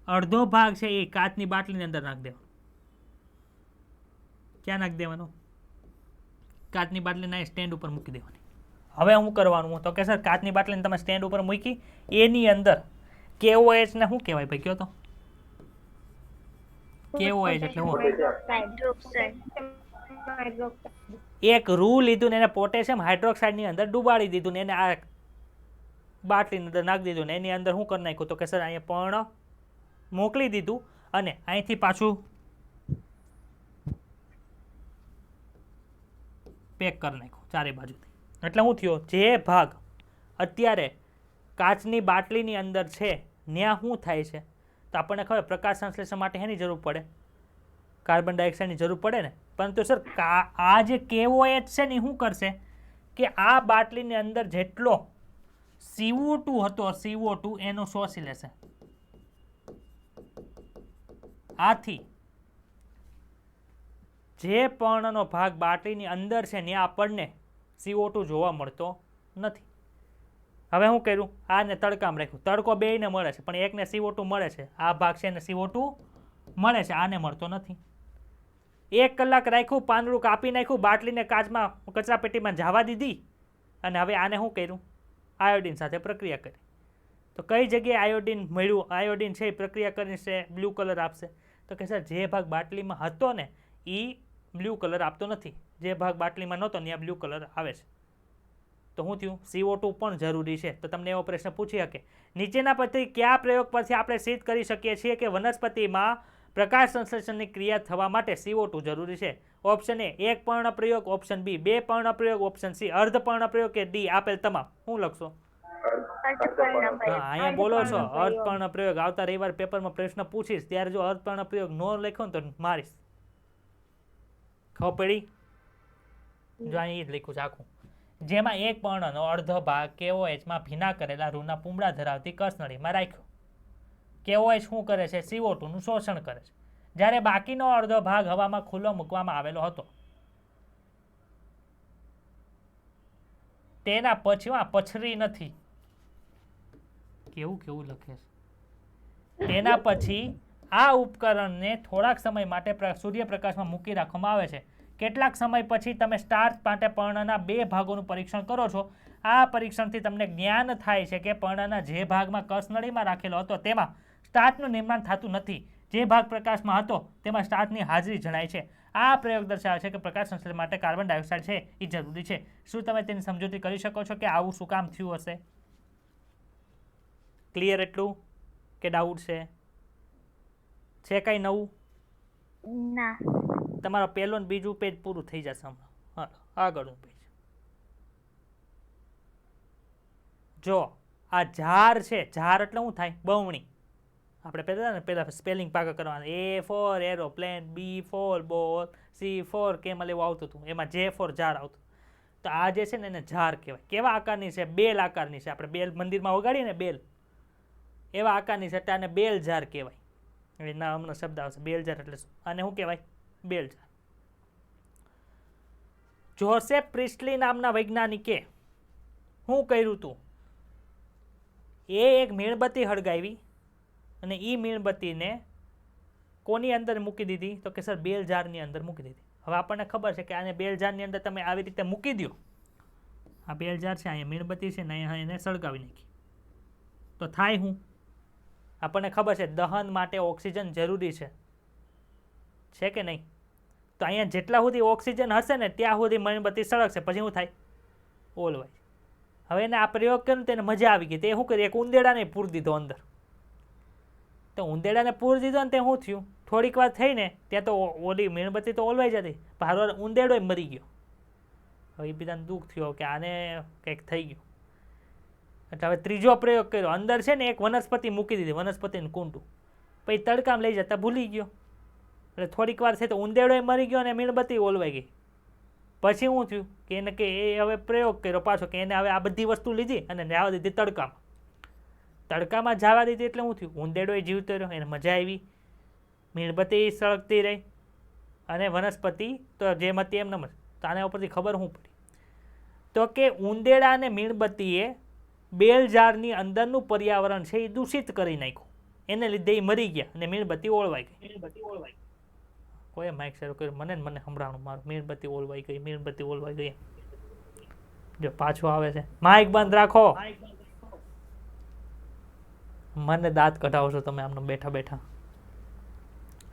S1: અડધો ભાગ છે એ કાચની બાટલીની અંદર નાખી દેવાનો. ક્યાં નાખી દેવાનો? કાચની બાટલીના સ્ટેન્ડ ઉપર મૂકી દેવાની. હવે શું કરવાનું? તો કે સર કાચની બાટલીને તમે સ્ટેન્ડ ઉપર મૂકી, એની અંદર KOH ને શું કહેવાય ભાઈ? કયો તો KOH એટલે એક રૂ લીધું ને એને પોટેશિયમ હાઇડ્રોક્સાઇડની અંદર ડુબાડી દીધું ને એને આ બાટલીની અંદર નાખી દીધું ને એની અંદર શું કરી નાખ્યું? તો કે સર અહીંયા પર્ણ મોકલી દીધું અને અહીંથી પાછું પેક કરી નાખ્યું ચારે બાજુથી. એટલે શું થયો? જે ભાગ અત્યારે કાચની બાટલીની અંદર છે ત્યાં શું થાય છે? તો આપણને ખબર પ્રકાશ સંશ્લેષણ માટે એની જરૂર પડે, કાર્બન ડાયોક્સાઇડની જરૂર પડે ને. પરંતુ સર આ જે KOH છે ને શું કરશે કે આ બાટલીની અંદર જેટલો CO2 હતો, CO2 એનો શોષી લેશે. આથી જે પર્ણનો ભાગ બાટલીની અંદર છે ત્યાં આપણને CO2 જોવા મળતો નથી. હવે શું કર્યું? આને તડકામાં રાખ્યું. તડકો બેયને મળે છે પણ એકને CO2 મળે છે, આ ભાગ છે એને CO2 મળે છે, આને મળતો નથી. 1 કલાક રાખ્યું, પાંદડું કાપી નાખ્યું, બાટલીને કાચમાં કચરાપેટીમાં જવા દીધી અને હવે આને શું કર્યું? આયોડિન સાથે પ્રક્રિયા કરી. તો કઈ જગ્યાએ આયોડિન મળ્યું? આયોડિન છે એ પ્રક્રિયા કરીને છે બ્લુ કલર આપશે. તો કે સર જે ભાગ બાટલીમાં હતો ને એ બ્લુ કલર આપતો નથી, જે ભાગ બાટલીમાં નહોતો ત્યાં બ્લુ કલર આવે છે. તો શું થયું? CO2 પણ જરૂરી છે. તો તમને એવો પ્રશ્ન પૂછી શકે, નીચેના પરથી કયા પ્રયોગ પરથી આપણે સિદ્ધ કરી શકીએ છીએ કે વનસ્પતિમાં પ્રકાશ સંશ્લેષણની ક્રિયા થવા માટે CO2 જરૂરી છે? ઓપ્શન એ 1 પર્ણ પ્રયોગ, ઓપ્શન બી 2 પર્ણ પ્રયોગ, ઓપ્શન સી અર્ધપર્ણ પ્રયોગ કે ડી આપેલ તમામ. શું લખશો? અહીંયા બોલો છો અર્ધપર્ણ પ્રયોગ. આવતા રવિવાર પેપરમાં પ્રશ્ન પૂછીશ ત્યારે જો અર્ધપર્ણ પ્રયોગ નો લખ્યો ને તો મારીશ. ખબર પડી? જો અહીં જ લખ્યું છે આખું, જેમાં એક પર્ણનો અડધો ભાગ KOH માં ભીના કરેલા રૂના પૂમડા ધરાવતી કસનળીમાં રાખ્યો. KOH શું કરે છે? CO2 નું શોષણ કરે છે, જ્યારે બાકીનો અડધો ભાગ હવામાં ખુલ્લો મૂકવામાં આવેલો હતો. તેના પછરી નથી. કેવું લખે છે? તેના પછી આ ઉપકરણને થોડાક સમય માટે સૂર્યપ્રકાશમાં મૂકી રાખવામાં આવે છે. કેટલાક સમય પછી તમે સ્ટાર્ચ માટે પર્ણના 2 ભાગોનું પરીક્ષણ કરો છો. આ પરીક્ષણથી તમને જ્ઞાન થાય છે કે પર્ણના જે ભાગમાં કસનળીમાં રાખેલો હતો તેમાં સ્ટાર્ચનું નિર્માણ થતું નથી, જે ભાગ પ્રકાશમાં હતો તેમાં સ્ટાર્ચની હાજરી જણાય છે. આ પ્રયોગ દર્શાવે છે કે પ્રકાશ સંશ્લેષણ માટે કાર્બન ડાયોક્સાઇડ છે એ જરૂરી છે. શું તમે તેની સમજૂતી કરી શકો છો કે આવું શું કામ થયું હશે? ક્લિયર એટલું કે ડાઉટ છે? છે કઈ નવું?
S3: ના.
S1: તમારો પહેલો ને બીજું પેજ પૂરું થઈ જશે હમણાં. હા, આગળનું પેજ જો. આ ઝાર છે, ઝાર એટલે શું થાય? બમણી. આપણે પહેલા સ્પેલિંગ પાકા કરવાના. A for aeroplane, B for ball, C for camel એવું આવતું હતું, એમાં J ફોર ઝાર આવતું. તો આ જે છે ને એને ઝાર કહેવાય. કેવા આકારની છે? બેલ આકારની છે. આપણે બેલ મંદિરમાં વગાડીએ ને બેલ, એવા આકારની છે, આને બેલ ઝાર કહેવાય. એના હમણાં શબ્દ આવશે. બેલઝાર એટલે શું? આને શું કહેવાય? બેલઝાર. જોસેફ પ્રિસ્ટલી નામના વૈજ્ઞાનિકે શું કર્યું હતું? એ એક મીણબત્તી હળગાવી અને એ મીણબત્તીને કોની અંદર મૂકી દીધી? તો કે સર બેલઝારની અંદર મૂકી દીધી. હવે આપણને ખબર છે કે આને બેલઝારની અંદર તમે આવી રીતે મૂકી દો. આ બેલઝાર છે, અહીંયા મીણબત્તી છે ને અહીંયા એને સળગાવી નાખી તો થાય શું? આપણને ખબર છે દહન માટે ઓક્સિજન જરૂરી છે કે નહીં? તો અહીંયા જેટલા સુધી ઓક્સિજન હશે ને ત્યાં સુધી મીણબત્તી સળગશે. પછી શું થાય? ઓલવાય. હવે એને આ પ્રયોગ કર્યો તેને મજા આવી ગઈ. તે શું કર્યું? એક ઉંદેડાને પૂરી દીધો અંદર. તો ઉંદેડાને પૂરી દીધો ને તે શું થયું? થોડીક વાર થઈને ત્યાં તો ઓલી મીણબત્તી તો ઓલવાઈ જતી, પણ ઉંદેડો મરી ગયો. હવે એ બધાને દુઃખ થયો કે આને કંઈક થઈ ગયું. એટલે હવે ત્રીજો પ્રયોગ કર્યો. અંદર છે ને એક વનસ્પતિ મૂકી દીધી, વનસ્પતિનું કૂંટું. પછી તડકામાં લઈ જતા ભૂલી ગયો. એટલે થોડીક વાર છે તો ઉંદેડો મરી ગયો અને મીણબત્તી ઓલવાઈ ગઈ. પછી શું થયું કે એને કે એ હવે પ્રયોગ કર્યો પાછો કે એને હવે આ બધી વસ્તુ લીધી અને જવા દીધી તડકામાં. તડકામાં જવા દીધી એટલે શું થયું? ઉંદેડો જીવતો રહ્યો, એને મજા આવી, મીણબત્તી સળગતી રહી અને વનસ્પતિ તો જેમ હતી એમ નમ. તો આના ઉપરથી ખબર શું પડી? તો કે ઉંદેડા અને મીણબત્તીએ બેલઝારની અંદરનું પર્યાવરણ છે એ દૂષિત કરી નાખ્યું. એને લીધે એ મરી ગયા અને મીણબત્તી ઓળવાઈ ગઈ. કોઈ માઇક શરૂ કર્યું? મને સંભળાણું મારું. મીણબત્તી ઓલવાઈ ગઈ, મીણબત્તી ઓલવાઈ ગઈ. જો પાછું આવે છે. માઇક બંધ રાખો. મને દાંત કઢાવશો તમે આમને બેઠા બેઠા.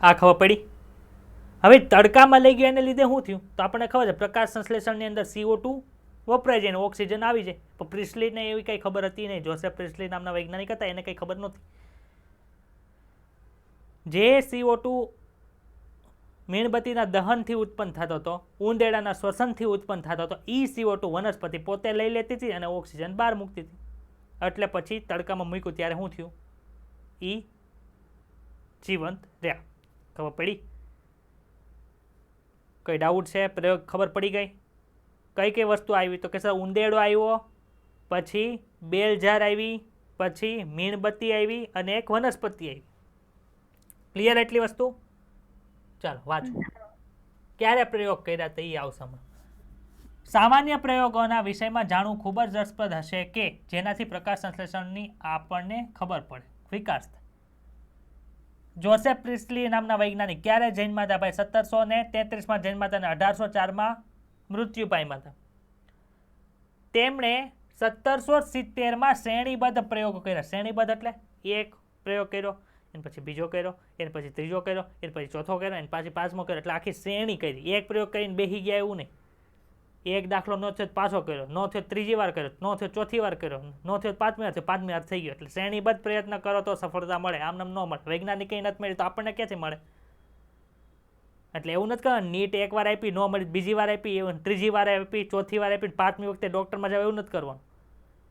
S1: આ ખબર પડી? હવે તડકામાં લઈ ગયા એને લીધે શું થયું? તો આપણને ખબર છે પ્રકાશ સંશ્લેષણની અંદર CO2 વપરાય જાય ને ઓક્સિજન આવી જાય. પણ પ્રિસ્ટલીને એવી કંઈ ખબર હતી નહીં. જોસેફ પ્રિસ્ટલી નામના વૈજ્ઞાનિક હતા, એને કંઈ ખબર નહોતી. જે CO2 મીણબત્તીના દહનથી ઉત્પન્ન થતો હતો, ઉંદેડાના શ્વસનથી ઉત્પન્ન થતો હતો, એ CO2 વનસ્પતિ પોતે લઈ લેતી હતી અને ઓક્સિજન બહાર મૂકતી હતી. એટલે પછી તડકામાં મૂક્યું ત્યારે શું થયું? એ જીવંત રહ્યા. ખબર પડી? કઈ ડાઉટ છે? પ્રયોગ ખબર પડી ગઈ? કઈ કઈ વસ્તુ આવી? તો કે સર ઉંદેડો આવ્યો, પછી બેલઝાર આવી, પછી મીણબત્તી આવી અને એક વનસ્પતિ આવી. ક્લિયર એટલી વસ્તુ? ચાલો વાંચો. ક્યારે પ્રયોગ કર્યા તે આવશે. સામાન્ય પ્રયોગોના વિષયમાં જાણવું ખૂબ જ રસપ્રદ હશે કે જેનાથી પ્રકાશ સંશ્લેષણની આપણને ખબર પડે, વિકાસ થાય. જોસેફ પ્રિસ્ટલી નામના વૈજ્ઞાનિક ક્યારે જન્મ્યા હતા ભાઈ? 1733માં જન્મ્યા હતા અને 1804માં મૃત્યુ પામ્યા હતા. તેમણે 1770માં શ્રેણીબદ્ધ પ્રયોગો કર્યા. શ્રેણીબદ્ધ એટલે એક પ્રયોગ કર્યો, એને પછી બીજો કર્યો, એને પછી ત્રીજો કર્યો, એને પછી ચોથો કર્યો, એને પછી પાંચમો કર્યો. એટલે આખી શ્રેણી કરી. એક પ્રયોગ કરીને બેસી ગયા એવું નહીં. એક દાખલો ન થયો પાછો કર્યો, ન થયો ત્રીજી વાર કર્યો, ન થયો ચોથી વાર કર્યો, ન થયો પાંચમી વાર થયો, પાંચમી વાર થઈ ગયો. એટલે શ્રેણીબદ્ધ પ્રયત્ન કરો તો સફળતા મળે, આમ નામ ન મળે. વૈજ્ઞાનિક કંઈ નથી મળી તો આપણને ક્યાંથી મળે? એટલે એવું નથી કરવાનું નીટ એકવાર આપી ન મળી, બીજી વાર આપી, ત્રીજી વાર આપી, ચોથી વાર આપી, પાંચમી વખતે ડૉક્ટરમાં જાવ એવું નથી કરવાનું.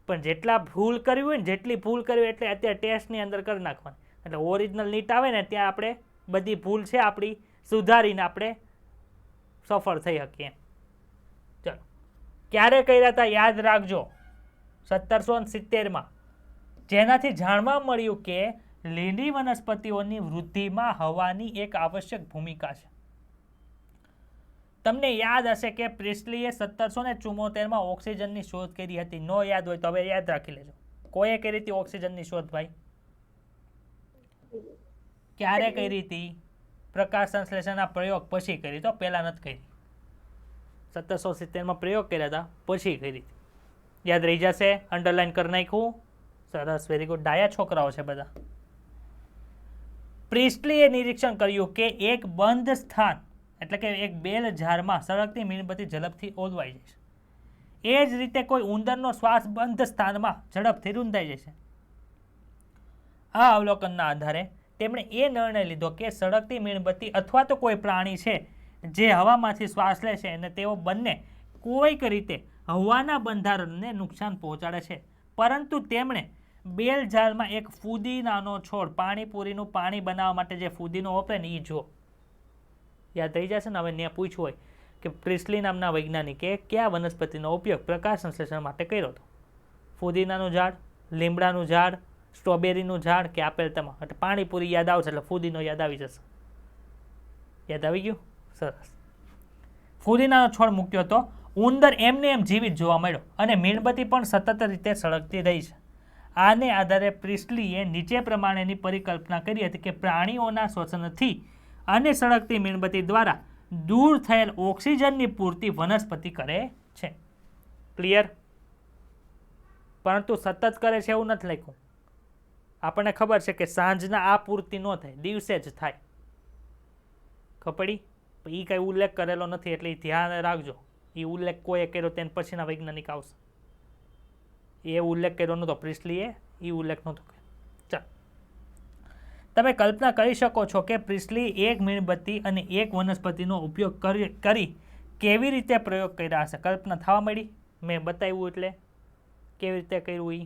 S1: પણ જેટલા ભૂલ કરવી હોય ને, જેટલી ભૂલ કરવી એટલે અત્યારે ટેસ્ટની અંદર કરી નાખવાની. એટલે ઓરિજિનલ નીટ આવે ને ત્યાં આપણે બધી ભૂલ છે આપણી સુધારીને આપણે સફળ થઈ શકીએ. ચલો, ક્યારે કર્યા હતા યાદ રાખજો? 1770માં. જેનાથી જાણવા મળ્યું કે લીલી વનસ્પતિઓની વૃદ્ધિમાં હવાની એક આવશ્યક ભૂમિકા છે. તમને યાદ હશે કે પ્રિસ્ટલીએ 1774માં ઓક્સિજનની શોધ કરી હતી. ન યાદ હોય તો હવે યાદ રાખી લેજો. કોઈએ કરી હતી ઓક્સિજનની શોધ ભાઈ? ક્યારે કરી હતી? પ્રકાશ સંશ્લેષણના પ્રયોગ પછી કરી તો પહેલા નથી કરી. 1770માં પ્રયોગ કર્યા હતા પછી કરી હતી. યાદ રહી જશે? અંડરલાઈન કરી નાખ્યું. સરસ, વેરી ગુડ. ડાયા છોકરાઓ છે બધા. પ્રિસ્ટલીએ નિરીક્ષણ કર્યું કે એક બંધ સ્થાન એટલે કે એક બેલઝારમાં સળગતી મીણબત્તી ઝડપથી ઓલવાઈ જશે. એ જ રીતે કોઈ ઉંદરનો શ્વાસ બંધ સ્થાનમાં ઝડપથી રૂંધાઈ જશે. આ અવલોકનના આધારે તેમણે એ નિર્ણય લીધો કે સળગતી મીણબત્તી અથવા તો કોઈ પ્રાણી છે જે હવામાંથી શ્વાસ લે છે અને તેઓ બંને કોઈક રીતે હવાના બંધારણને નુકસાન પહોંચાડે છે. પરંતુ તેમણે બેલઝારમાં એક ફુદીનાનો છોડ, પાણીપુરીનું પાણી બનાવવા માટે જે ફુદીનો વપરાય ને એ જો યાદ રહી જશે ને. હવે ત્યાં પૂછ્યું હોય કે પ્રિસ્ટલી નામના વૈજ્ઞાનિકે કયા વનસ્પતિનો ઉપયોગ પ્રકાશ સંશ્લેષણ માટે કર્યો હતો? ફુદીનાનું ઝાડ, લીમડાનું ઝાડ, સ્ટ્રોબેરીનું ઝાડ કે આપેલ તમામ, એટલે પાણીપુરી યાદ આવશે એટલે ફુદીનો યાદ આવી જશે. યાદ આવી ગયું? સરસ. ફુદીનાનો છોડ મૂક્યો તો ઉંદર એમને એમ જીવિત જોવા મળ્યો અને મીણબત્તી પણ સતત રીતે સળગતી રહી છે. આને આધારે પ્રિસ્લીએ નીચે પ્રમાણેની પરિકલ્પના કરી હતી કે પ્રાણીઓના શ્વસનથી અને સળગતી મીણબત્તી દ્વારા દૂર થયેલ ઓક્સિજનની પૂર્તિ વનસ્પતિ કરે છે. ક્લિયર? પરંતુ સતત કરે છે એવું નથી લખ્યું. આપણને ખબર છે કે સાંજના આ પૂર્તિ ન થાય, દિવસે જ થાય. ખપડી? એ કંઈ ઉલ્લેખ કરેલો નથી એટલે ધ્યાન રાખજો. એ ઉલ્લેખ કોઈએ કર્યો તેને પછીના વૈજ્ઞાનિક આવશે. એ ઉલ્લેખ કર્યો નહોતો પ્રિસ્લીએ, એ ઉલ્લેખ નહોતો કર્યો. ચાલો, તમે કલ્પના કરી શકો છો કે પ્રિસ્લી એક મીણબત્તી અને એક વનસ્પતિનો ઉપયોગ કરી કેવી રીતે પ્રયોગ કર્યા હશે. કલ્પના થવા મળી? મેં બતાવ્યું એટલે કેવી રીતે કર્યું એ.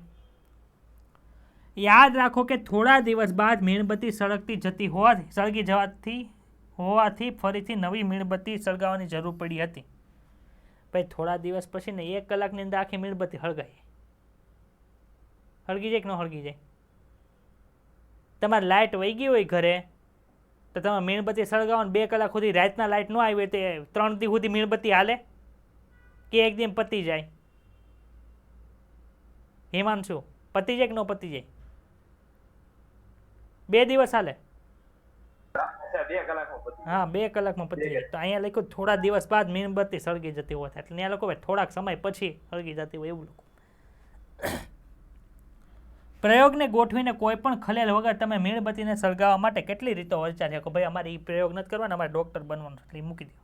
S1: યાદ રાખો કે થોડા દિવસ બાદ મીણબત્તી સળગી હોવાથી ફરીથી નવી મીણબત્તી સળગાવવાની જરૂર પડી હતી. ભાઈ થોડા દિવસ પછી ને 1 કલાકની અંદર આખી મીણબત્તી હળગી જાય કે ન હળગી જાય? તમારે લાઇટ વહી ગઈ હોય ઘરે તો તમે મીણબત્તી સળગાવો ને 2 કલાક સુધી રાતના લાઇટ ન આવી હોય તો 3 દી સુધી મીણબત્તી હાલે કે એક દિન પતી જાય? હિમાંશુ, પતી જાય કે ન પતી જાય? 2 દિવસ હાલે? હા, 2 કલાકમાં પતી જાય. તો અહીંયા લખ્યું થોડા દિવસ બાદ મીણબત્તી સળગી જતી હોય, એટલે ત્યાં લોકો થોડાક સમય પછી સળગી જતી હોય એવું લોકો. પ્રયોગને ગોઠવીને કોઈ પણ ખલેલ વગર તમે મીણબત્તીને સળગાવવા માટે કેટલી રીતો વિચારી શકો? ભાઈ અમારે એ પ્રયોગ નથી કરવાનો, અમારે ડોક્ટર બનવાનું એટલે મૂકી દો.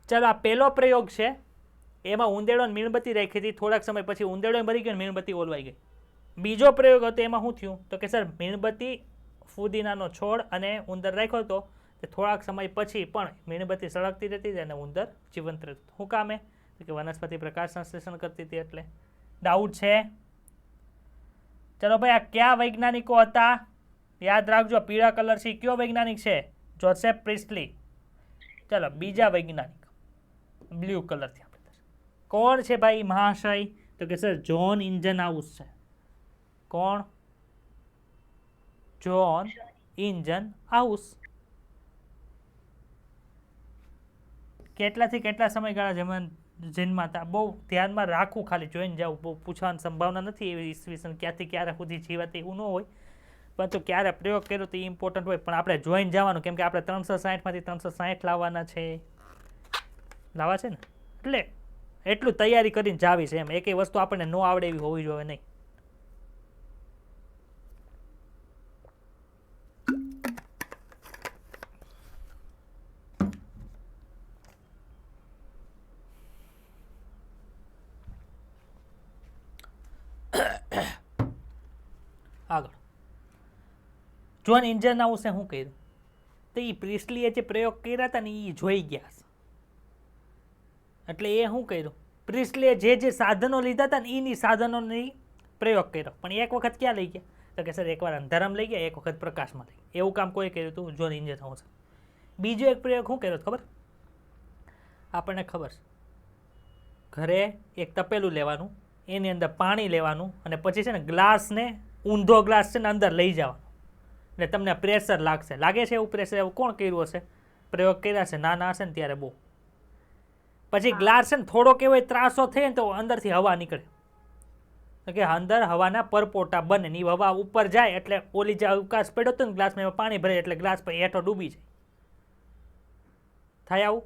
S1: ચાલો, આ પહેલો પ્રયોગ છે. એમાં ઉંદેડોને મીણબત્તી રાખી હતી, થોડાક સમય પછી ઉંદેડો મરી ગયો, મીણબત્તી ઓલવાઈ ગઈ. બીજો પ્રયોગ હતો એમાં શું થયું તો કે સર મીણબત્તી, ફુદીનાનો છોડ અને ઉંદર રાખ્યો હતો, તે થોડાક સમય પછી પણ મીણબત્તી સળગતી રહેતી હતી અને ઉંદર જીવંત રહેતું. શું કામે? કે વનસ્પતિ પ્રકાશ સંશ્લેષણ કરતી હતી. એટલે ડાઉટ છે? ચલો ભાઈ, આ કયા વૈજ્ઞાનિકો હતા? યાદ રાખજો, પીળા કલર છે કયો વૈજ્ઞાનિક છે? જોસેફ પ્રિસ્લી. ચલો, બીજા વૈજ્ઞાનિક બ્લુ કલરથી આપણે કોણ છે ભાઈ મહાશય? તો કે સર જ્હોન ઇન્જનહાઉસ છે. કોણ? જ્હોન ઇન્જનહાઉસ. કેટલાથી કેટલા સમયગાળા જન્માતા? બહુ ધ્યાનમાં રાખવું, ખાલી જોઈને જવું. બહુ પૂછવાની સંભાવના નથી એવી ઈસવીસન ક્યાંથી ક્યારે સુધી જીવાત એવું ન હોય, પરંતુ ક્યારે પ્રયોગ કર્યો તો એ ઇમ્પોર્ટન્ટ હોય. પણ આપણે જોઈને જવાનું, કેમ કે આપણે 360માંથી 360 લાવવાના છે. લાવવા છે ને, એટલે એટલું તૈયારી કરીને જાવી છે એમ. એકેય વસ્તુ આપણને ન આવડે એવી હોવી જોઈએ નહીં. આગળ જ્હોન ઇન્જનહાઉસે શું કર્યું તો એ પ્રિસ્લીએ જે પ્રયોગ કર્યા હતા ને એ જોઈ ગયા છે. એટલે એ શું કર્યું, પ્રિસ્લીએ જે સાધનો લીધા હતા ને એની સાધનોની પ્રયોગ કર્યો. પણ એક વખત ક્યાં લઈ ગયા તો કે સર એકવાર અંધારામાં લઈ ગયા, એક વખત પ્રકાશમાં લઈ ગયા. એવું કામ કોઈ કર્યું હતું? જ્હોન ઇન્જનહાઉસે. બીજો એક પ્રયોગ શું કર્યો ખબર? આપણને ખબર છે, ઘરે એક તપેલું લેવાનું, એની અંદર પાણી લેવાનું અને પછી છે ને ગ્લાસને, ઊંધો ગ્લાસ છે ને અંદર લઈ જવાનો, એટલે તમને પ્રેશર લાગશે. લાગે છે એવું પ્રેશર? એવું કોણ કર્યું હશે? પ્રયોગ કર્યા છે નાના હશે ને ત્યારે બહુ. પછી ગ્લાસ છે ને થોડોક એવો ત્રાસો થાય ને તો અંદરથી હવા નીકળે, કે અંદર હવાના પરપોટા બને ને એ હવા ઉપર જાય એટલે ઓલી જે અવકાશ પડ્યો હતો ને ગ્લાસમાં એમાં પાણી ભરે એટલે ગ્લાસ પર હેઠો ડૂબી જાય. થાય આવું?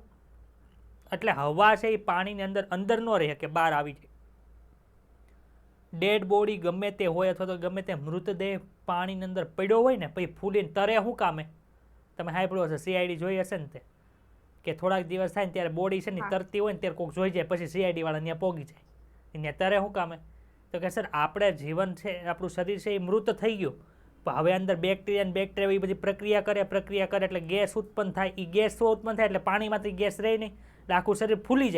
S1: એટલે હવા છે એ પાણીની અંદર ન રહે કે બહાર આવી જાય. ડેડ બોડી ગમે તે હોય અથવા તો ગમે તે મૃતદેહ પાણીની અંદર પડ્યો હોય ને પછી ફૂલીને તરે શું કામે? તમે સાંભળ્યું હશે, CID જોઈ હશે ને તે, કે થોડાક દિવસ થાય ને ત્યારે બોડી છે ને તરતી હોય ને ત્યારે કોઈક જોઈ જાય પછી CID વાળા ત્યાં પોગી જાય. ત્યાં તરે શું કામે? તો કે સર આપણે જીવન છે, આપણું શરીર છે એ મૃત થઈ ગયું, પણ હવે અંદર બેક્ટેરિયા એ બધી પ્રક્રિયા કરે એટલે ગેસ ઉત્પન્ન થાય. એ ગેસ શું ઉત્પન્ન થાય એટલે પાણીમાંથી ગેસ રહે નહીં એટલે આખું શરીર ફૂલી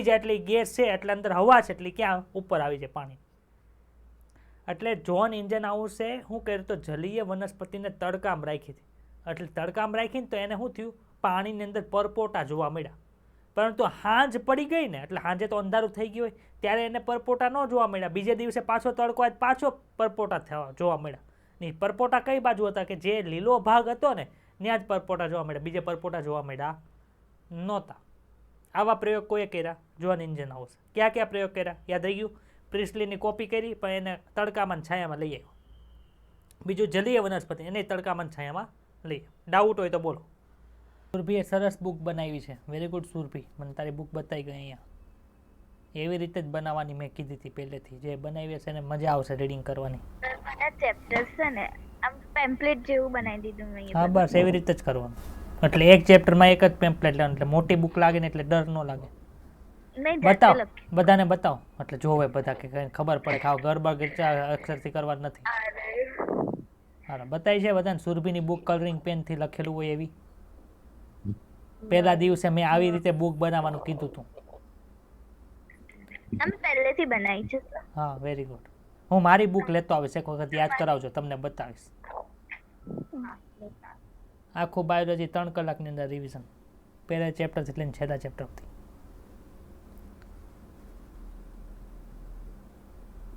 S1: જાય એટલે એ ગેસ છે એટલે અંદર હવા છે એટલે ક્યાં ઉપર આવી જાય પાણી. એટલે જ્હોન ઇન્જનહાઉસે શું કર્યું તો જલીય વનસ્પતિને તડકામાં રાખી હતી. એટલે તડકામાં રાખીને તો એને શું થયું, પાણીની અંદર પરપોટા જોવા મળ્યા. પરંતુ હાંજ પડી ગઈ ને એટલે હાંજે તો અંધારું થઈ ગયું હોય ત્યારે એને પરપોટા ન જોવા મળ્યા. બીજે દિવસે પાછો તડકો આવે પાછો પરપોટા જોવા મળ્યા. નહીં, પરપોટા કઈ બાજુ હતા કે જે લીલો ભાગ હતો ને ત્યાં જ પરપોટા જોવા મળ્યા, બીજે પરપોટા જોવા મળ્યા નહોતા. આવા પ્રયોગ કોઈએ કર્યા? John engine house. ક્યાં ક્યાં પ્રયોગ કર્યા યાદ રહી ગયું? પ્રિસ્ટલીની કોપી કરી પણ એને તડકામાં છાયામાં લઈ આવ્યો. બીજું જલીય વનસ્પતિ એને તડકામાં છાયામાં લઈ આવ્યો. ડાઉટ હોય તો બોલો. સુરભીએ સરસ બુક બનાવી છે. વેરી ગુડ સુરભી, મને તારી બુક બતાવી ગઈ અહીંયા. એવી રીતે જ બનાવવાની મેં કીધી હતી પહેલેથી. જે બનાવી હશે એને મજા આવશે રીડિંગ કરવાની.
S3: મને ચેપ્ટર્સ છે ને આમ પેમ્પલેટ જેવું બનાવી દીધું મેં.
S1: હા બસ એવી રીતે જ કરવાનું. એટલે એક ચેપ્ટરમાં એક જ પેમ્પલેટ લેવાનું, એટલે મોટી બુક લાગે ને એટલે ડર ન લાગે.
S3: નહીં
S1: બતાવો, બધાને બતાવો એટલે જોવે બધા કે કંઈ ખબર પડે કે આવ ગરબડ અક્ષરથી કરવા નથી. હા બતાવી છે બધાને. સુરભીની બુક કલરિંગ પેનથી લખેલું હોય એવી. પહેલા દિવસે મેં આવી રીતે બુક બનાવવાનું કીધું હતું.
S3: આમ પહેલેથી બનાવી છે.
S1: હા વેરી ગુડ. હું મારી બુક લેતો આવીશ, એક વખત યાદ કરાવજો, તમને બતાવીશ. આખું બાયોલોજી 3 કલાકની અંદર રિવિઝન, પહેલા ચેપ્ટરથી લઈને છેલ્લા ચેપ્ટરથી.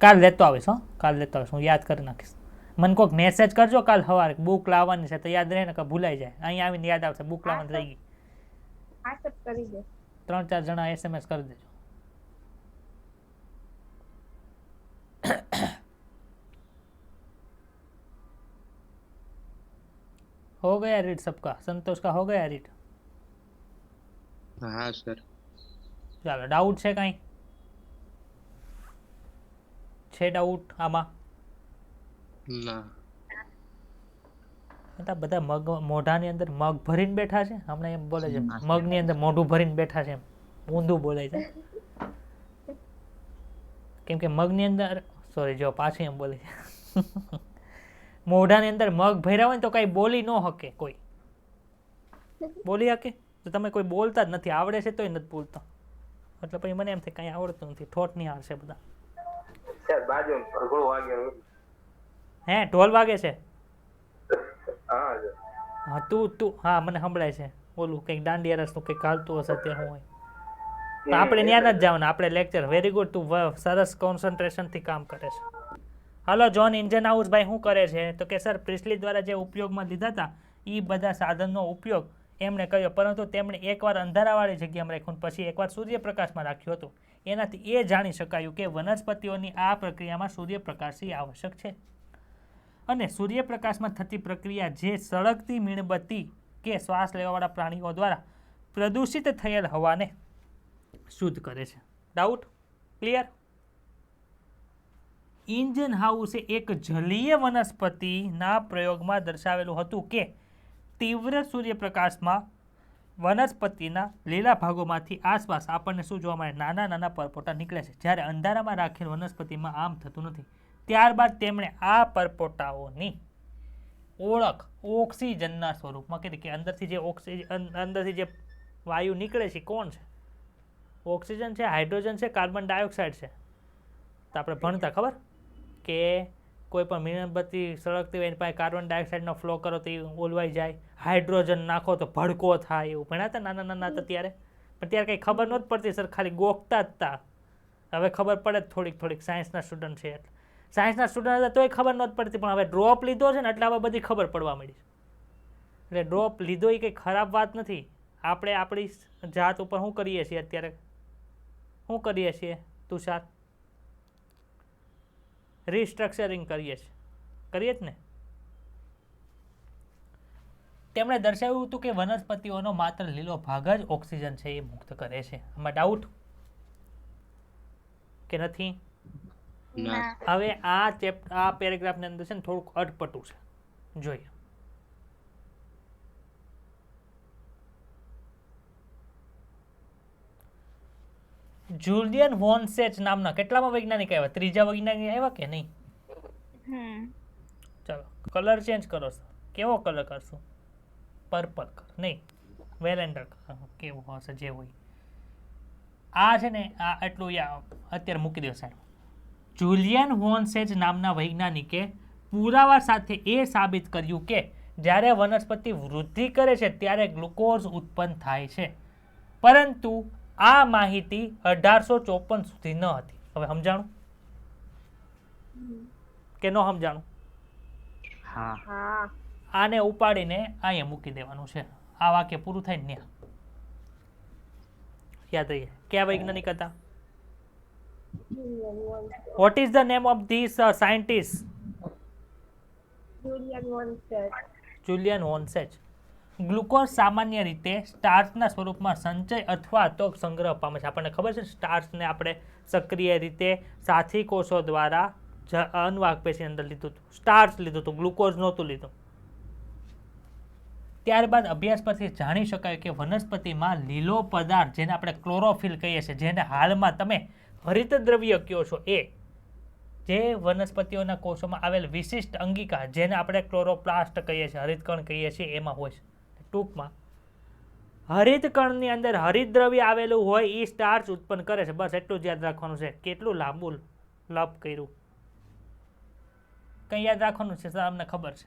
S1: કાલ લેતો આવીશ. કાલ લેતો આવીશ, હું યાદ કરી નાખીશ. મને કોઈક મેસેજ કરજો કાલ સવારે બુક લાવવાની છે તો યાદ રહે ને કે ભૂલાઈ જાય. અહીંયા આવીને યાદ આવશે બુક લાવવાની રહી ગઈ. 3-4 જણા SMS કરી દેજો. हो गया रीड सबका? संतोष का हो गया रीड?
S2: हाँ सर.
S1: ચાલો ડાઉટ છે કાંઈ? છે ડાઉટ આમાં?
S2: ના.
S1: બધા મગ મોઢાની અંદર મગ ભરીને બેઠા છે. હમણાં એમ બોલે છે મગની અંદર મોઢું ભરીને બેઠા છે, એમ ઊંધું બોલે છે. કેમ કે મગની અંદર સોરી જો પાછું એમ બોલે છે મોઢાની અંદર મગ ભર્યા હોય ને તો કઈ બોલી ન શકે. કોઈ બોલી શકે તો તમે કોઈ બોલતા જ નથી. આવડે છે તોય નથી બોલતા. એટલે પછી મને એમ થાય કઈ આવડતું નથી. ઠોઠ નહીં હારશે બધા. હે ઢોલ વાગે છે? હા તું હા મને સંભળાય છે. ઓલું કંઈક દાંડિયા રસનું કંઈક હાલતું હશે તે હું હોય તો આપણે ત્યાં નથી જવાનું. આપણે લેક્ચર. વેરી ગુડ, તું સરસ કોન્સન્ટ્રેશનથી કામ કરે છે. હાલો જ્હોન ઇન્જન હાઉસ ભાઈ શું કરે છે તો કે સર પ્રિસ્ટલી દ્વારા જે ઉપયોગમાં લીધા હતા એ બધા સાધનનો ઉપયોગ એમણે કર્યો, પરંતુ તેમણે એકવાર અંધારાવાળી જગ્યામાં રાખ્યું, પછી એકવાર સૂર્યપ્રકાશમાં રાખ્યું હતું. એનાથી એ જાણી શકાયું કે વનસ્પતિઓની આ પ્રક્રિયામાં સૂર્યપ્રકાશી આવશ્યક છે અને સૂર્યપ્રકાશમાં થતી પ્રક્રિયા જે સળગતી મીણબત્તી કે શ્વાસ લેવાવાળા પ્રાણીઓ દ્વારા પ્રદૂષિત થયેલ હવાને શુદ્ધ કરે છે. Doubt clear? ઇન્જન હાઉસે એક જલીય વનસ્પતિના પ્રયોગમાં દર્શાવેલું હતું કે તીવ્ર સૂર્યપ્રકાશમાં વનસ્પતિના લીલા ભાગોમાંથી આસપાસ આપણને શું જોવા મળે? નાના નાના પરપોટા નીકળે છે, જ્યારે અંધારામાં રાખેલ વનસ્પતિમાં આમ થતું નથી. ત્યારબાદ તેમણે આ પરપોટાઓની ઓળખ ઓક્સિજનના સ્વરૂપમાં કરી કે અંદરથી જે વાયુ નીકળે છે કોણ છે? ઓક્સિજન છે, હાઇડ્રોજન છે, કાર્બન ડાયોક્સાઇડ છે. તો આપણે ભણતા ખબર કે કોઈ પણ મીણબત્તી સળગતી હોય એની પાસે કાર્બન ડાયોક્સાઇડનો ફ્લો કરો તો એ ઓલવાઈ જાય, હાઇડ્રોજન નાખો તો ભડકો થાય. એવું ભણ્યા હતા નાના નાના હતા ત્યારે. પણ ત્યારે કંઈ ખબર નહોતી પડતી સર, ખાલી ગોખતા જ હતા. હવે ખબર પડે થોડીક થોડીક. સાયન્સના સ્ટુડન્ટ છે એટલે સાયન્સના સ્ટુડન્ટ હતા તોય ખબર નહોતી પડતી, પણ હવે ડ્રોપ લીધો છે ને એટલે હવે બધી ખબર પડવા મળી. એટલે ડ્રોપ લીધો એ કંઈ ખરાબ વાત નથી. આપણે આપણી જાત ઉપર શું કરીએ છીએ અત્યારે? શું કરીએ છીએ તુષાર? રિસ્ટ્રક્ચરિંગ કરીએ જ ને. તેમણે દર્શાવ્યું હતું કે વનસ્પતિઓનો માત્ર લીલો ભાગ જ ઓક્સિજન છે એ મુક્ત કરે છે. આમાં ડાઉટ કે નથી? હવે આ પેરેગ્રાફની અંદર છે ને થોડુંક અટપટું છે, જોઈએ. જુલિયન વોન સેચ નામના કેટલામાં વૈજ્ઞાનિક આવ્યા? 3જા વૈજ્ઞાનિક આવ્યા કે નહીં? ચાલો કલર ચેન્જ કરો. કેવો કલર કરશું? પર્પલ કલર નહીં, વેલેન્ડર કલર કેવો હશે જે હોય. આ છે ને આ એટલું અત્યારે મૂકી દો સાહેબ. જુલિયન વોન સેચ નામના વૈજ્ઞાનિકે પુરાવા સાથે એ સાબિત કર્યું કે જ્યારે વનસ્પતિ વૃદ્ધિ કરે છે ત્યારે ગ્લુકોઝ ઉત્પન્ન થાય છે. પરંતુ આ માહિતી 1854 સુધી ન હતી. હવે સમજાણું કે ન સમજાણું?
S2: હા
S4: હા
S1: આને ઉપાડીને અહીંયા મૂકી દેવાનું છે. આ વાક્ય પૂરું થાય ને ત્યાં. યાદ રહીએ કયા વૈજ્ઞાનિક હતા? What is the name of this scientist? Julian વોન્સેચ. ગ્લુકોઝ સામાન્ય રીતે સ્ટાર્ચના સ્વરૂપમાં સંચય અથવા તો સંગ્રહ પામે છે. આપણને ખબર છે સ્ટાર્ચને આપણે સક્રિય રીતે સાથી કોષો દ્વારા અનવાહક પેશી અંદર લીધું હતું. સ્ટાર્ચ લીધું હતું, ગ્લુકોઝ નહોતું લીધું. ત્યારબાદ અભ્યાસ પરથી જાણી શકાય કે વનસ્પતિમાં લીલો પદાર્થ જેને આપણે ક્લોરોફિલ કહીએ છીએ, જેને હાલમાં તમે હરિત દ્રવ્ય કહો છો, એ જે વનસ્પતિઓના કોષોમાં આવેલ વિશિષ્ટ અંગિકા જેને આપણે ક્લોરોપ્લાસ્ટ કહીએ છીએ, હરિતકણ કહીએ છીએ, એમાં હોય છે. ટૂંકમાં હરિતકણની અંદર હરિતદ્રવ્ય આવેલું હોય એ સ્ટાર્ચ ઉત્પન્ન કરે છે. બસ એટલું જ યાદ રાખવાનું છે. કેટલું લાંબુ લપ કર્યું, કંઈ યાદ રાખવાનું છે સર? અમને ખબર છે.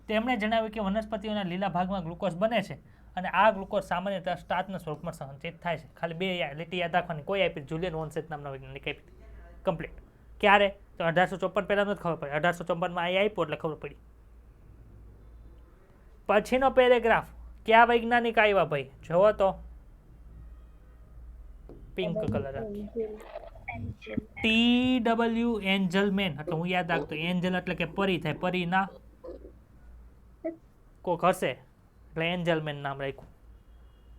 S1: તેમણે જણાવ્યું કે વનસ્પતિઓના લીલા ભાગમાં ગ્લુકોઝ બને છે અને આ ગ્લુકોઝ સામાન્યતઃ સ્ટાર્ચના સ્વરૂપમાં સંચિત થાય છે. ખાલી 2 લીટી યાદ રાખવાની. કોઈ આપી? જુલિયન વોન્સેચ નામના વૈજ્ઞાનિક આપી. કમ્પ્લીટ. ક્યારે? તો 1854 પહેલાં નથી ખબર પડી. 1854માં અહીં આપ્યો એટલે ખબર પડી. પછીનો પેરેગ્રાફ કયા વૈજ્ઞાનિક આવ્યા ભાઈ? જોવો તો પિંક કલર રાખી. TW એન્જલમેન. એટલે હું યાદ રાખતો, એન્જલ એટલે કે પરી થાય, પરીના કોક હશે એટલે એન્જલમેન નામ રાખ્યું.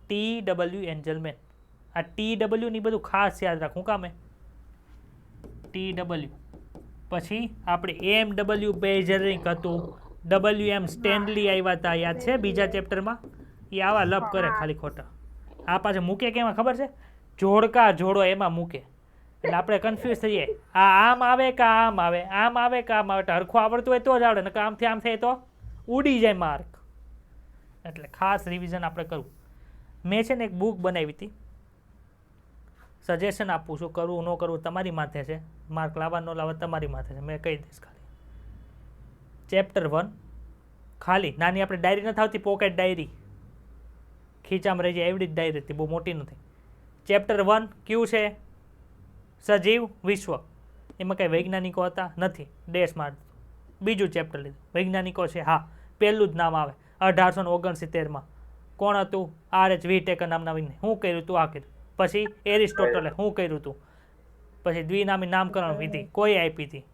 S1: TW એન્જલમેન. આ TW ની બધું ખાસ યાદ રાખવું કામે. TW પછી આપણે MW બેઝરિંગ હતું, WM સ્ટેનલી આવ્યા હતા, યાદ છે બીજા ચેપ્ટરમાં? એ આવા લપ કરે ખાલી ખોટા. આ પાછળ મૂકે કેમાં ખબર છે? જોડકા જોડો એમાં મૂકે એટલે આપણે કન્ફ્યુઝ થઈએ. આ આમ આવે કે આમ આવે, આમ આવે કે આમ આવે. હરખું આવડતું હોય તો જ આવડે, ને આમથી આમ થાય તો ઉડી જાય માર્ક. એટલે ખાસ રિવિઝન આપણે કરવું. મેં છે ને એક બુક બનાવી હતી, સજેશન આપું છું, કરવું ન કરવું તમારી માથે છે, માર્ક લાવવા ન લાવવા તમારી માથે છે. મેં કહી દઈશ ખાલી ચેપ્ટર 1 ખાલી નાની આપણે ડાયરી નથી આવતી, પોકેટ ડાયરી, ખીચામાં રહી જાય એવડી જ ડાયરી હતી, બહુ મોટી નથી. ચેપ્ટર 1 કયું છે? સજીવ વિશ્વ. એમાં કંઈ વૈજ્ઞાનિકો હતા? નથી, ડેશ માર. બીજું ચેપ્ટર લીધું, વૈજ્ઞાનિકો છે, હા. પહેલું જ નામ આવે 1869માં. કોણ હતું? RH વ્હીટેકર નામના વૈજ્ઞાનિક. શું કર્યું હતું? આ કર્યું. પછી એરિસ્ટોટલે શું કર્યું હતું? પછી દ્વિનામી નામકરણ વિધિ કોઈ આપી હતી.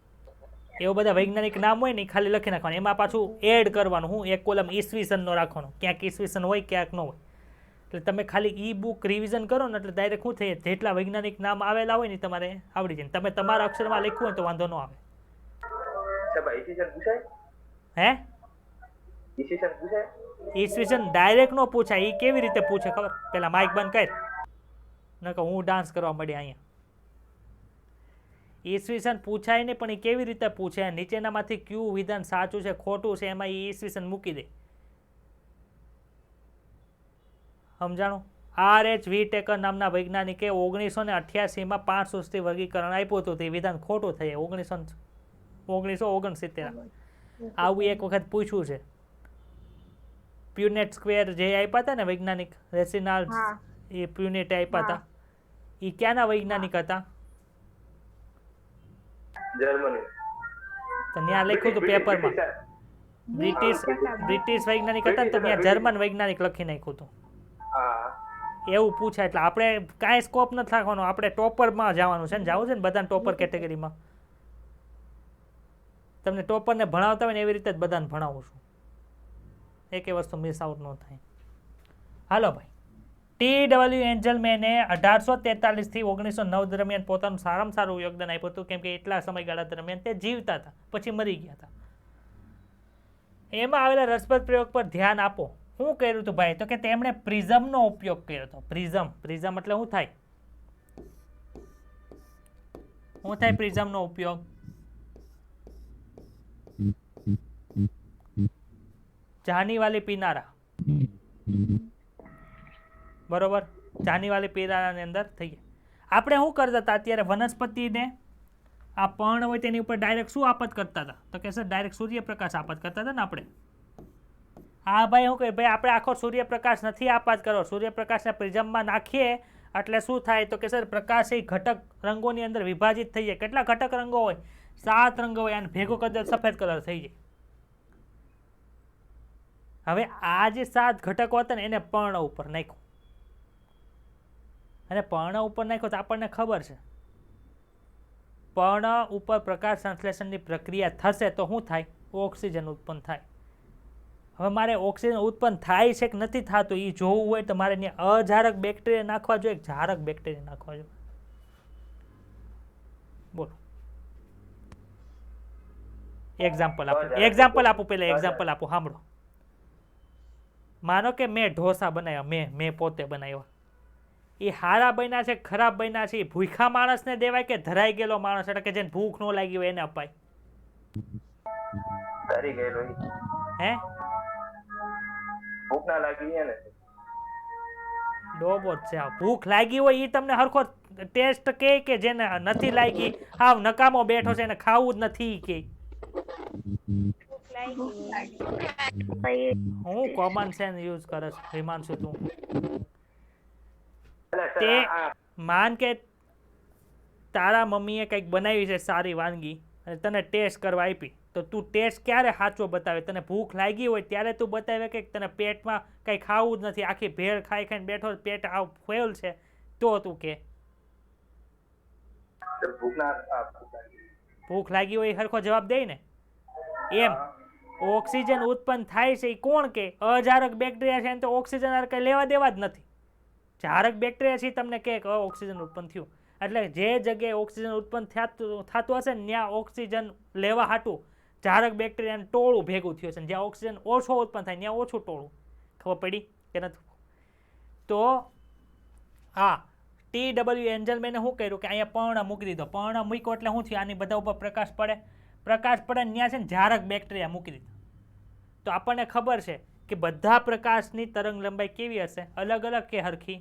S1: એવા બધા વૈજ્ઞાનિક નામ હોય ને એ ખાલી લખી નાખવાનું. એમાં પાછું એડ કરવાનું. હું એક કોલમ ઈસવીસનનો રાખવાનો, ક્યાંક ઈસવીસન હોય ક્યાંક ન હોય. એટલે તમે ખાલી ઈ બુક રિવિઝન કરો ને એટલે ડાયરેક્ટ શું થઈ જાય, જેટલા વૈજ્ઞાનિક નામ આવેલા હોય ને તમારે આવડી જાય. તમે તમારા અક્ષરમાં લખ્યું હોય તો વાંધો ન આવે. હે? ઈસવીસન ડાયરેક્ટ નો પૂછાય. એ કેવી રીતે પૂછે ખબર? પેલા માઇક બંધ કર, નકર હું ડાન્સ કરવા મળી અહીંયા. ઈસવીસન પૂછાય ને, પણ એ કેવી રીતે પૂછે? નીચેનામાંથી કયું વિધાન સાચું છે ખોટું છે એમાં ઈસવીસન મૂકી દે. સમજાણું? RH વ્હીટેકર નામના વૈજ્ઞાનિકે 1988માં 5 સૃષ્ટિ વર્ગીકરણ આપ્યું હતું. તે વિધાન ખોટું થઈ 1969. આવું એક વખત પૂછ્યું છે. પ્યુનેટ સ્ક્વેર જે આપ્યા હતા ને વૈજ્ઞાનિક રેસિનાલ્ડ, એ પ્યુનેટ આપ્યા હતા. એ ક્યાંના વૈજ્ઞાનિક હતા?
S5: જર્મની.
S1: તો ત્યાં લખ્યું હતું પેપરમાં બ્રિટિશ વૈજ્ઞાનિક હતા ને, તો ત્યાં જર્મન વૈજ્ઞાનિક લખી નાખ્યું હતું. એવું પૂછાય. એટલે આપણે કાંઈ સ્કોપ નથી રાખવાનો, આપણે ટોપરમાં જવાનું છે ને, જવું છે ને બધાને ટોપર કેટેગરીમાં. તમને ટોપરને ભણાવતા હોય ને એવી રીતે જ બધાને ભણાવું છું, એકે વસ્તુ મિસ આઉટ ન થાય. હાલો ભાઈ, TW એન્જલમેને 1843 થી 1909 દરમિયાન પોતાનું સારામાં સારું યોગદાન આપ્યું હતું, કેમ કે એટલા સમયગાળા દરમિયાન તે જીવતા હતા, પછી મરી ગયા હતા. એમાં આવેલા રસપ્રદ પ્રયોગ પર ધ્યાન આપો. શું કર્યું હતું ભાઈ? તો કે તેમણે પ્રિઝમનો ઉપયોગ કર્યો હતો. પ્રિઝમ એટલે શું થાય? શું થાય પ્રિઝમનો ઉપયોગ? જાનીવાલી પીનારા, બરોબર? જાનીવાલી પીનારાની અંદર થઈ ગયા. આપણે શું કરતા હતા અત્યારે? વનસ્પતિને આ પર્ણ હોય તેની ઉપર ડાયરેક્ટ શું આપત કરતા હતા? તો કે સર ડાયરેક્ટ સૂર્યપ્રકાશ આપત કરતા હતા ને આપણે. હા ભાઈ હું કહે ભાઈ આપણે આખો સૂર્યપ્રકાશ નથી આપાત કરો, સૂર્યપ્રકાશને પ્રિઝમમાં નાખીએ એટલે શું થાય તો કે સર પ્રકાશ એ ઘટક રંગોની અંદર વિભાજિત થઈ જાય. કેટલા ઘટક રંગો હોય? 7 રંગો હોય અને ભેગો કરી દો સફેદ કલર થઈ જાય. હવે આ જે 7 ઘટકો હતા ને એને પર્ણ ઉપર નાખ્યું અને પર્ણ ઉપર નાખ્યો તો આપણને ખબર છે પર્ણ ઉપર પ્રકાશ સંશ્લેષણની પ્રક્રિયા થશે તો શું થાય? ઓક્સિજન ઉત્પન્ન થાય. હવે મારે ઓક્સિજન ઉત્પન્ન થાય છે કે નથી થતું એ જોવું હોય તો મારે ત્યાં અજારક બેક્ટેરિયા નાખવા જોઈએ, જારક બેક્ટેરિયા નાખવા જોઈએ. બોલો એક્ઝામ્પલ આપો પહેલા એક્ઝામ્પલ આપો સાંભળો. માનો કે મેં ઢોસા બનાવ્યા, મેં પોતે બનાવ્યા, એ હારા બન્યા છે ખરાબ બન્યા છે, એ ભૂખ્યા માણસને દેવાય કે ધરાઈ ગયેલો માણસ એટલે કે જેને ભૂખ ન લાગી હોય એને અપાય? હે
S5: ભૂખ ના લાગી એને
S1: ડોબો જ છે. ભૂખ લાગી હોય એ તમને હરખો ટેસ્ટ કે જેને નથી લાગી હાવ નકામો બેઠો છે એને ખાવું જ નથી કે હું કોમન સેન્સ યુઝ કરે છે હિમાંશુ તું? તે માન કે તારા મમ્મીએ કંઈક બનાવી છે સારી વાનગી અને તને ટેસ્ટ કરવા આપી તો તું ટેસ્ટ ક્યારે સાચો બતાવે? તને ભૂખ લાગી હોય ત્યારે તું બતાવે કે તને પેટમાં કંઈ ખાવું જ નથી, આખી ભેળ ખાઈ ખાઈને બેઠો પેટ આવ ફેલ છે તો તું કે ભૂખ લાગી હોય સરખો જવાબ દે ને. એમ ઓક્સિજન ઉત્પન્ન થાય છે એ કોણ કે? અજારક બેક્ટેરિયા છે એને તો ઓક્સિજન હારે કંઈ લેવા દેવા જ નથી. જારક બેક્ટેરિયા છે તમને કે ઓક્સિજન ઉત્પન્ન થયું એટલે જે જગ્યાએ ઓક્સિજન ઉત્પન્ન થતું હશે ને ત્યાં ઓક્સિજન લેવા હાટું જારક બેક્ટેરિયાનું ટોળું ભેગું થયું છે, જ્યાં ઓક્સિજન ઓછો ઉત્પન્ન થાય ત્યાં ઓછું ટોળું. ખબર પડી કે નથી? તો હા TW એન્જલમેને શું કર્યું કે અહીંયા પર્ણ મૂકી દીધો. પર્ણ મૂક્યો એટલે શું થયું? આની બધા ઉપર પ્રકાશ પડે ને ત્યાં છે ને જારક બેક્ટેરિયા મૂકી દીધા. તો આપણને ખબર છે કે બધા પ્રકાશની તરંગ લંબાઈ કેવી હશે? અલગ અલગ કે હરખી?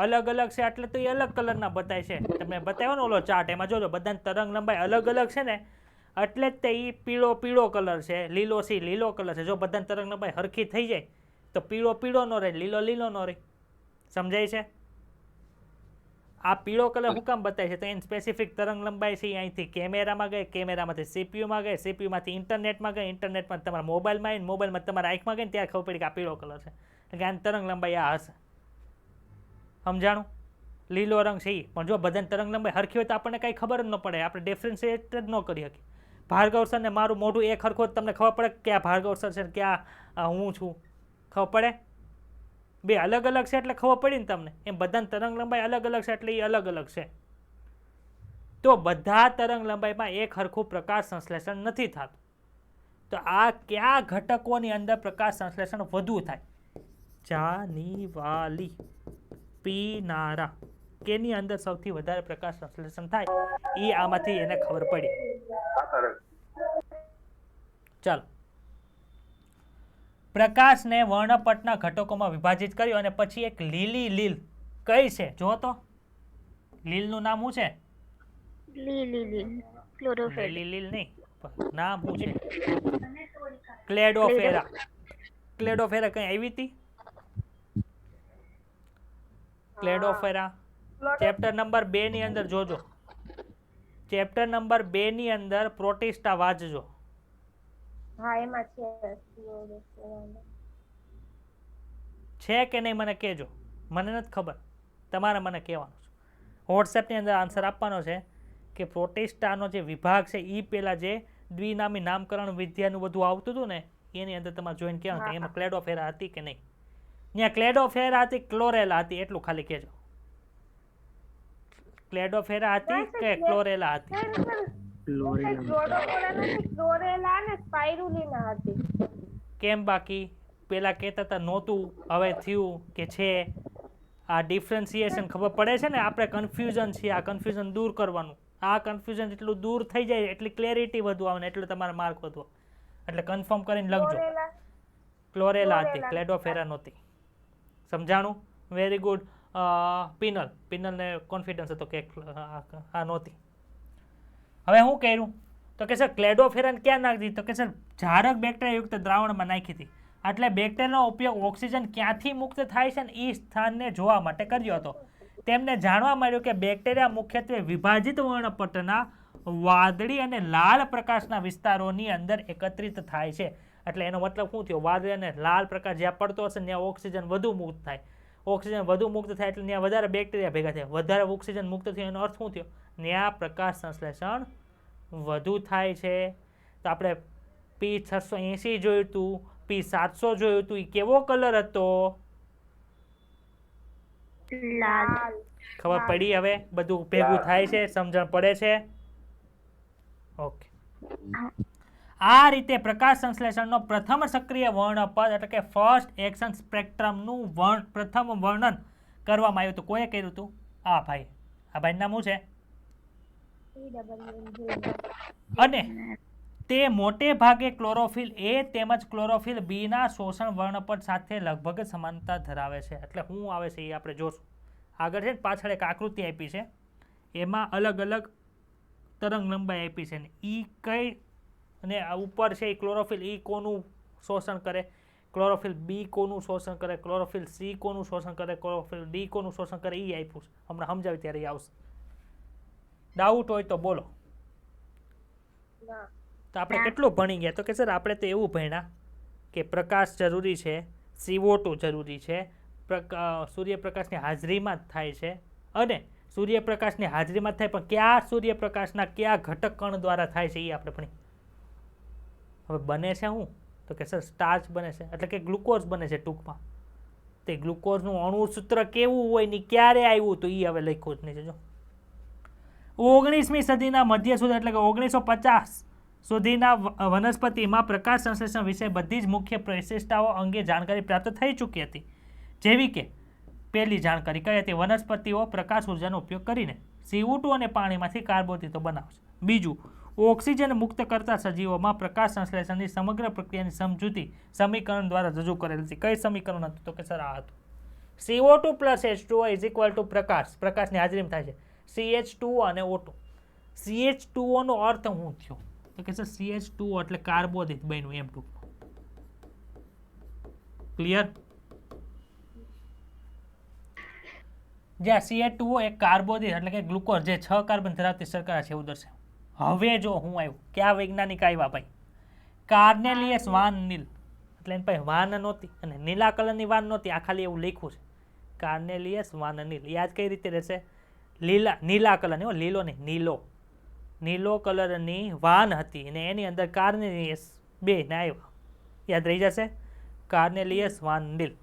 S1: અલગ અલગ છે એટલે તો એ અલગ કલરના બતાય છે. તમે બતાવ્યો ને ઓલો ચાર્ટ એમાં જોજો બધાની તરંગ લંબાઈ અલગ અલગ છે ને એટલે જ તે એ પીળો કલર છે, લીલો કલર છે. જો બધાની તરંગ લંબાઈ હરખી થઈ જાય તો પીળો નો રહે, લીલો નો રહે. સમજાય છે? આ પીળો કલર શું કામ બતાય છે? તો એની સ્પેસિફિક તરંગ લંબાઈ છે અહીંથી કેમેરામાં ગઈ, કેમેરામાંથી સીપીયુમાં ગઈ, સીપીયુમાંથી ઇન્ટરનેટમાં ગઈ, ઇન્ટરનેટમાં તમારા મોબાઈલમાં આવી, મોબાઈલમાં તમારા આંખમાં ગઈ ત્યારે ખબર પડી કે આ પીળો કલર છે એટલે કે આની તરંગ લંબાઈ આ હશે. સમજાણું? લીલો રંગ છે એ પણ જો બધાની તરંગ લંબાઈ હરખી હોય તો આપણને કંઈ ખબર જ ન પડે, આપણે ડિફરન્શિએટ જ ન કરી શકીએ. ભાર્ગવ સર ને મારું મોઢું એક હરખો તમને ખબર પડે કે આ ભાર્ગવ સર છે ને ક્યાં હું છું? ખબર પડે? બે અલગ અલગ છે એટલે ખબર પડી ને તમને. એમ બધાની તરંગ લંબાઈ અલગ અલગ છે એટલે એ અલગ અલગ છે. તો બધા તરંગ લંબાઈમાં એક હરખું પ્રકાશ સંશ્લેષણ નથી થતું. તો આ કયા ઘટકોની અંદર પ્રકાશ સંશ્લેષણ વધુ થાય? જાનીવાલી પીનારા કેની અંદર સૌથી વધારે પ્રકાશ સંશ્લેષણ થાય એ આમાંથી એને ખબર પડી. ચાલો પ્રકાશને વર્ણપટના ઘટકોમાં વિભાજિત કર્યો અને પછી એક લીલી લીલ કઈ છે? જો તો લીલનું નામ શું છે? લીલી લીલ નહીં, નામ શું છે? ક્લેડોફેરા. ક્લેડોફેરા કઈ આવી હતી? ક્લેડોફેરા ચેપ્ટર નંબર 2 ની અંદર જોજો. ચેપ્ટર નંબર 2 ની અંદર પ્રોટિસ્ટા વાંચજો.
S4: હા એમાં
S1: છે કે નહીં મને કહેજો, મને નથી ખબર, તમારે મને કહેવાનું છે. વોટ્સએપની અંદર આન્સર આપવાનો છે કે પ્રોટિસ્ટાનો જે વિભાગ છે એ પહેલાં જે દ્વિનામી નામકરણ વિદ્યાનું બધું આવતું હતું ને એની અંદર તમારે જોઈને કહેવાનું કે એમાં ક્લેડોફેરા હતી કે નહીં. ત્યાં ક્લેડોફેરા હતી, ક્લોરેલા હતી, એટલું ખાલી કહેજો. ક્લેડોફેરા હતી કે ક્લોરેલા હતી? કેમ બાકી પેલા કહેતા હતા નહોતું હવે થયું કે છે? આ ડિફરન્સિએશન ખબર પડે છે ને, આપણે કન્ફ્યુઝન છે, આ કન્ફ્યુઝન દૂર કરવાનું. આ કન્ફ્યુઝન જેટલું દૂર થઈ જાય એટલી ક્લેરિટી વધુ આવે ને એટલે તમારે માર્ક વધુ. એટલે કન્ફર્મ કરીને લખજો. ક્લોરેલા હતી, ક્લેડોફેરા નહોતી. સમજાણું? Very good. પિનલને કોન્ફિડન્સ હતો કે આ નહોતી. હવે શું કર્યું? તો કે સર ક્લેડોફેરન ક્યાં નાખી તો કે સર ઝારક બેક્ટેરિયાયુક્ત દ્રાવણમાં નાખી હતી. એટલે બેક્ટેરિયાનો ઉપયોગ ઓક્સિજન ક્યાંથી મુક્ત થાય છે ને એ સ્થાનને જોવા માટે કર્યો હતો. તેમને જાણવા મળ્યું કે બેક્ટેરિયા મુખ્યત્વે વિભાજિત વર્ણપટના વાદળી અને લાલ પ્રકાશના વિસ્તારોની અંદર એકત્રિત થાય છે. એટલે એનો મતલબ શું થયો? વાદળી અને લાલ પ્રકાશ જ્યાં પડતો હશે ત્યાં ઓક્સિજન વધુ મુક્ત થાય. ઓક્સિજન વધુ મુક્ત થાય એટલે ત્યાં વધારે બેક્ટેરિયા ભેગા થાય. વધારે ઓક્સિજન મુક્ત થયો એનો અર્થ શું થયો? ત્યાં પ્રકાશ સંશ્લેષણ વધુ થાય છે. તો આપણે P680 જોયું હતું, P700 જોયું હતું. એ કેવો કલર હતો?
S3: લાલ.
S1: ખબર પડી? હવે બધું ભેગું થાય છે, સમજણ પડે છે? ઓકે. આ રીતે પ્રકાશ સંશ્લેષણનો પ્રથમ સક્રિય વર્ણપદ એટલે કે ફર્સ્ટ એક્શન સ્પેક્ટ્રમનું પ્રથમ વર્ણન કરવામાં આવ્યું હતું. કોઈએ કર્યું હતું? આ ભાઈનું નામ શું છે? અને તે મોટે ભાગે ક્લોરોફિલ એ તેમજ ક્લોરોફિલ બી ના શોષણ વર્ણપટ સાથે લગભગ સમાનતા ધરાવે છે. એટલે શું આવે છે એ આપણે જોશું. આગળ છે પાછળ એક આકૃતિ આપી છે, એમાં અલગ અલગ તરંગ લંબાઈ આપી છે ને ઈ કઈ અને ઉપર છે એ ક્લોરોફિલ ઈ કોનું શોષણ કરે, ક્લોરોફિલ બી કોનું શોષણ કરે, ક્લોરોફિલ સી કોનું શોષણ કરે, ક્લોરોફિલ ડી કોનું શોષણ કરે, એ આપ્યું છે. હમણાં સમજાવી ત્યારે એ આવશે. ડાઉટ હોય તો બોલો. તો આપણે કેટલું ભણી ગયા? તો કે સર આપણે તો એવું ભણ્યા કે પ્રકાશ જરૂરી છે, CO2 જરૂરી છે, સૂર્યપ્રકાશની હાજરીમાં જ થાય છે, અને સૂર્યપ્રકાશની હાજરીમાં જ થાય, પણ કયા સૂર્યપ્રકાશના કયા ઘટક કણ દ્વારા થાય છે એ આપણે ભણી. હવે બને છે શું? તો કે સર સ્ટાર્ચ બને છે, એટલે કે ગ્લુકોઝ બને છે ટૂંકમાં. તે ગ્લુકોઝનું અણુસૂત્ર કેવું હોય ને ક્યારે આવ્યું તો એ હવે લખ્યું જ નહીં. જો 19મી સદીના મધ્ય સુધી એટલે કે 1950 સુધીના વનસ્પતિમાં પ્રકાશ સંશ્લેષણ વિશે બધી જ મુખ્ય વિશેષતાઓ અંગે જાણકારી પ્રાપ્ત થઈ ચૂકી હતી. જેવી કે પહેલી જાણકારી કઈ હતી? વનસ્પતિઓ પ્રકાશ ઉર્જાનો ઉપયોગ કરીને CO2 અને પાણીમાંથી કાર્બોદિતો બનાવશે. બીજું, ઓક્સિજન મુક્ત કરતા સજીવોમાં પ્રકાશ સંશ્લેષણની સમગ્ર પ્રક્રિયાની સમજૂતી સમીકરણ દ્વારા રજૂ કરેલ હતી. કઈ સમીકરણ હતું? તો કે સર આ હતું. CO2 + H2O = પ્રકાશ. પ્રકાશની હાજરીમાં થાય છે CH2O અને O2. CH2O નો અર્થ શું થયો? તો કે સર CH2O એટલે કાર્બોદિત બન્યું એમ ટૂંકમાં. ક્લિયર? જ્યાં CH2O એક કાર્બોદિત એટલે કે ગ્લુકોઝ જે 6 કાર્બન ધરાવતી શર્કરા છે એવું દર્શાવે. હવે જો હું આવ્યું, કયા વૈજ્ઞાનિક આવ્યા ભાઈ? કાર્નેલિયસ વાન નીલ. એટલે એની પાસે વાન નહોતી અને નીલા કલરની વાન નહોતી, આ ખાલી એવું લખ્યું છે કાર્નેલિયસ વાન નીલ. યાદ કઈ રીતે રહેશે? નીલા કલરની, લીલો નહીં, નીલો કલરની વાન હતી અને એની અંદર કાર્નેલિયસ બે ને આવ્યા. યાદ રહી જશે? કાર્નેલિયસ વાન નીલ.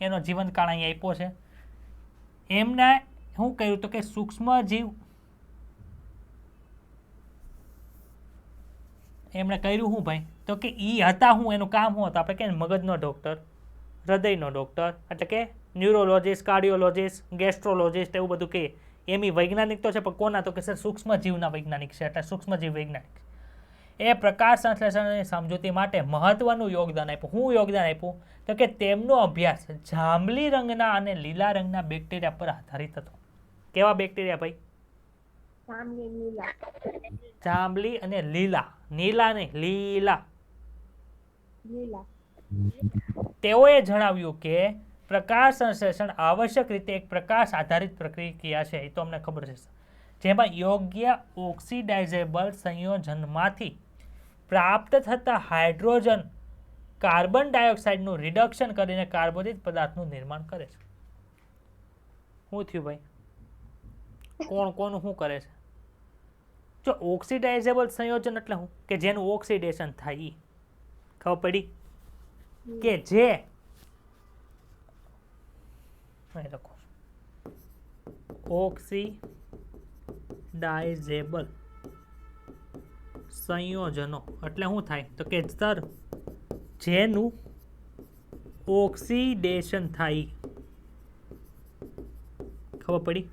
S1: એનો જીવનકાળ અહીં આપ્યો છે. એમને શું કહ્યું તો કે સૂક્ષ્મ જીવ, એમણે કર્યું શું ભાઈ? તો કે ઈ હતા હું, એનું કામ શું હતું? આપણે કે મગજનો ડૉક્ટર, હૃદયનો ડૉક્ટર, એટલે કે ન્યુરોલોજીસ્ટ, કાર્ડિયોલોજીસ્ટ, ગેસ્ટ્રોલોજીસ્ટ એવું બધું કહીએ. એમ વૈજ્ઞાનિક તો છે, પણ કોના? તો કે સર સૂક્ષ્મ જીવના વૈજ્ઞાનિક છે. એટલે સૂક્ષ્મ જીવ વૈજ્ઞાનિક એ પ્રકાશ સંશ્લેષણની સમજૂતી માટે મહત્વનું યોગદાન આપ્યું. શું યોગદાન આપ્યું? તો કે તેમનો અભ્યાસ જાંબલી રંગના અને લીલા રંગના બેક્ટેરિયા પર આધારિત હતો. કેવા બેક્ટેરિયા ભાઈ? જાંબલી અને લીલા. નીલા નહીં, લીલા. તેઓએ જણાવ્યું કે પ્રકાશ સંશ્લેષણ આવશ્યક રીતે એક પ્રકાશ આધારિત પ્રક્રિયા છે. એ તો અમને ખબર છે, જેમાં યોગ્ય ઓક્સિડાઇઝેબલ સંયોજનમાંથી પ્રાપ્ત થતા હાઇડ્રોજન કાર્બન ડાયોક્સાઇડનું રિડક્શન કરીને કાર્બોદિત પદાર્થનું નિર્માણ કરે છે. શું થયું ભાઈ? કોનું શું કરે છે? જો ઓક્સિડાઇઝેબલ સંયોજન એટલે શું? કે જેનું ઓક્સિડેશન થાય. ખબર પડી? કે જે લખો ઓક્સિડાઇઝેબલ સંયોજનો એટલે શું થાય? તો કે સર જેનું ઓક્સિડેશન થાય. ખબર પડી?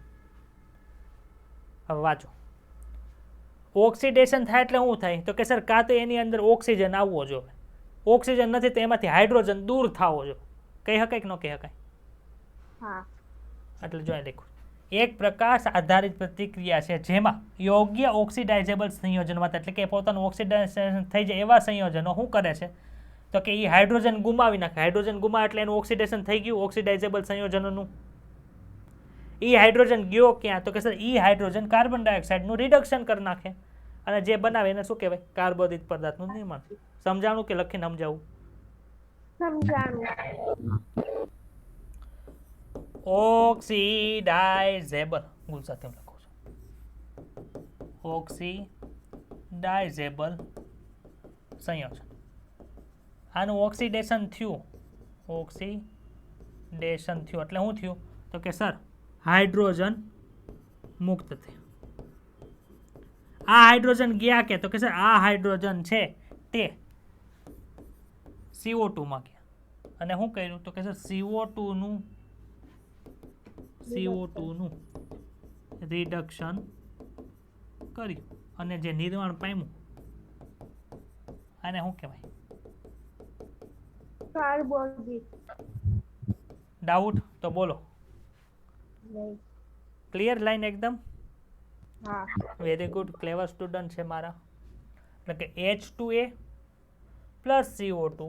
S1: હવે વાંચો. ઓક્સિડેશન થાય એટલે શું થાય? તો કે સર કાં તો એની અંદર ઓક્સિજન આવવો જોઈએ, ઓક્સિજન નથી તો એમાંથી હાઇડ્રોજન દૂર થવો જોઈએ. કહી શકાય કે ન કહી શકાય? એટલે જો લખ્યું એક પ્રકાશ આધારિત પ્રતિક્રિયા છે જેમાં યોગ્ય ઓક્સિડાઇઝેબલ સંયોજનમાં એટલે કે પોતાનું ઓક્સિડાઇઝેશન થઈ જાય એવા સંયોજનો શું કરે છે તો કે એ હાઇડ્રોજન ગુમાવી નાખે. હાઇડ્રોજન ગુમાવે એટલે એનું ઓક્સિડેશન થઈ ગયું ઓક્સિડાઇઝેબલ સંયોજનોનું. એ હાઇડ્રોજન ગયો ક્યાં તો કે સર એ હાઇડ્રોજન કાર્બન ડાયોક્સાઇડનું રિડક્શન કરી નાખે અને જે બનાવે એને શું કહેવાય કાર્બોદિત પદાર્થનું નિર્માણ. સમજાણું કે લખીને સમજાવું?
S4: સમજાણું.
S1: ઓક્સિડાઇઝેબલ ગુજરાતી લખો છો ઓક્સિડાઇઝેબલ સંયોજન. આનું ઓક્સિડેશન થયું એટલે શું થયું તો કે સર હાઇડ્રોજન મુક્ત થયું. આ હાઇડ્રોજન ગયા કે તો કે સર આ હાઇડ્રોજન છે તે CO2 માં ગયા અને શું કર્યું તો કે સર CO2 નું રિડક્શન કર્યું અને જે નિર્માણ પામ્યું આને શું કહેવાય?
S4: કાર્બોદિત.
S1: ડાઉટ તો બોલો.
S4: નહીં.
S1: ક્લિયર લાઈન એકદમ?
S4: હા.
S1: વેરી ગુડ, ક્લેવર સ્ટુડન્ટ છે મારા. એટલે કે H2A પ્લસ CO2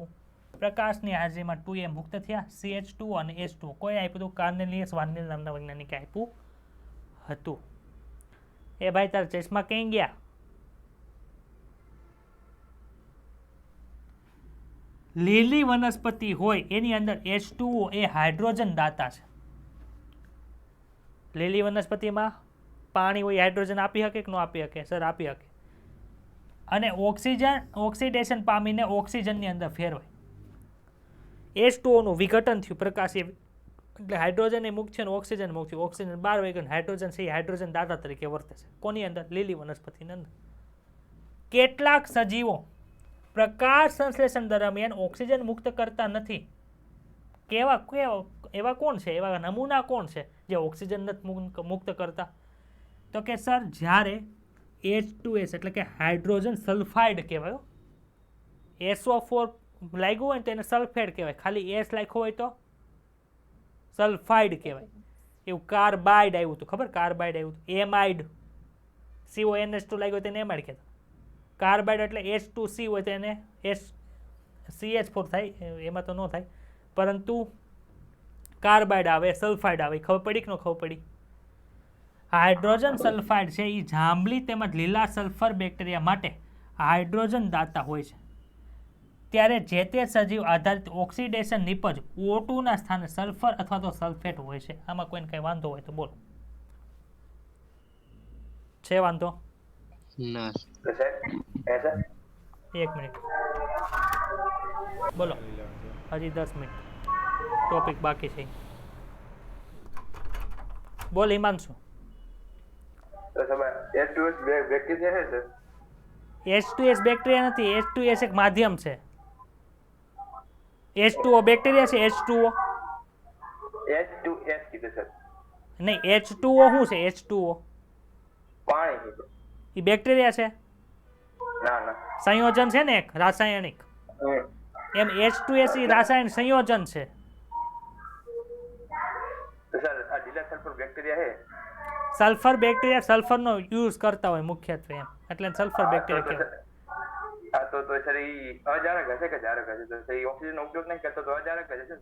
S1: પ્રકાશની હાજરીમાં 2A મુક્ત થયા. CH2 અને H2 કોઈ આપ્યું હતું? કાર્નેલિયસ વાર્નિલ નામના વૈજ્ઞાનિકે આપ્યું હતું. એ ભાઈ તાર ચશ્મા ક્યાં ગયા? લીલી વનસ્પતિ હોય એની અંદર H2O એ હાઇડ્રોજન દાતા છે. લીલી વનસ્પતિમાં પાણી હોય હાઇડ્રોજન આપી શકે કે ન આપી શકે? સર આપી શકે. અને ઓક્સિડેશન પામીને ઓક્સિજનની અંદર ફેરવાય. H2O નું વિઘટન થયું પ્રકાશી એટલે હાઇડ્રોજન એ મુક્ત છે અને ઓક્સિજન મુક્ત થયું. ઓક્સિજન બહાર વહી ગયું. હાઇડ્રોજન છે એ હાઇડ્રોજન દાતા તરીકે વર્તે છે. કોની અંદર? લીલી વનસ્પતિની અંદર. કેટલાક સજીવો પ્રકાશ સંશ્લેષણ દરમિયાન ઓક્સિજન મુક્ત કરતા નથી. એવા કોણ છે? એવા નમૂના કોણ છે જે ઓક્સિજન નથી મુક્ત કરતા? તો કે સર જ્યારે H2S એટલે કે હાઇડ્રોજન સલ્ફાઇડ કહેવાય. SO4 લાગ્યું હોય ને તો એને સલ્ફેટ કહેવાય. ખાલી S લખ્યો હોય તો સલ્ફાઇડ કહેવાય. એવું કાર્બાઇડ આવ્યું હતું, ખબર? કાર્બાઇડ આવ્યું હતું. એમાઇડ CONH2 લાગ્યું હોય તો એને એમાઇડ કહેતા. કાર્બાઇડ એટલે H2C હોય તો એને CH4 થાય. એમાં તો ન થાય, પરંતુ કાર્બાઇડ આવે, સલ્ફાઇડ આવે. ખબર પડી કે ન ખબર પડી? હાઇડ્રોજન સલ્ફાઇડ છે એ જાંબલી તેમજ લીલા સલ્ફર બેક્ટેરિયા માટે હાઇડ્રોજન દાતા હોય છે. ત્યારે જે તે સજીવ આધારિત ઓક્સિડેશન નિપજ O2 ના સ્થાને સલ્ફર અથવા તો સલ્ફેટ હોય છે. આમાં કોઈને કઈ વાંધો હોય તો બોલો. છે વાંધો?
S2: ના.
S1: એક મિનિટ બોલો. હજી 10 મિનિટ ટોપિક બાકી છે. બોલ હિમાંશુ. H2S બેક્ટેરિયા નથી. H2S એક માધ્યમ છે. H2O બેક્ટેરિયા છે. H2O નહીં. H2O શું છે? H2O
S5: પાણી
S1: એ બેક્ટેરિયા છે?
S5: ના.
S1: સંયોજન છે ને એક રાસાયણિક. એમ H2S એ રાસાયણિક સંયોજન છે. સલ્ફર બેક્ટેરિયા સલ્ફરનો યુઝ કરતા હોય મુખ્યત્વે, એમ એટલે સલ્ફર બેક્ટેરિયા કહેવાય.
S5: તો સર એ અજારક હશે કે જારક હશે? તો સર ઓક્સિજનનો ઉપયોગ નહીં કરતો તો અજારક જ હશે.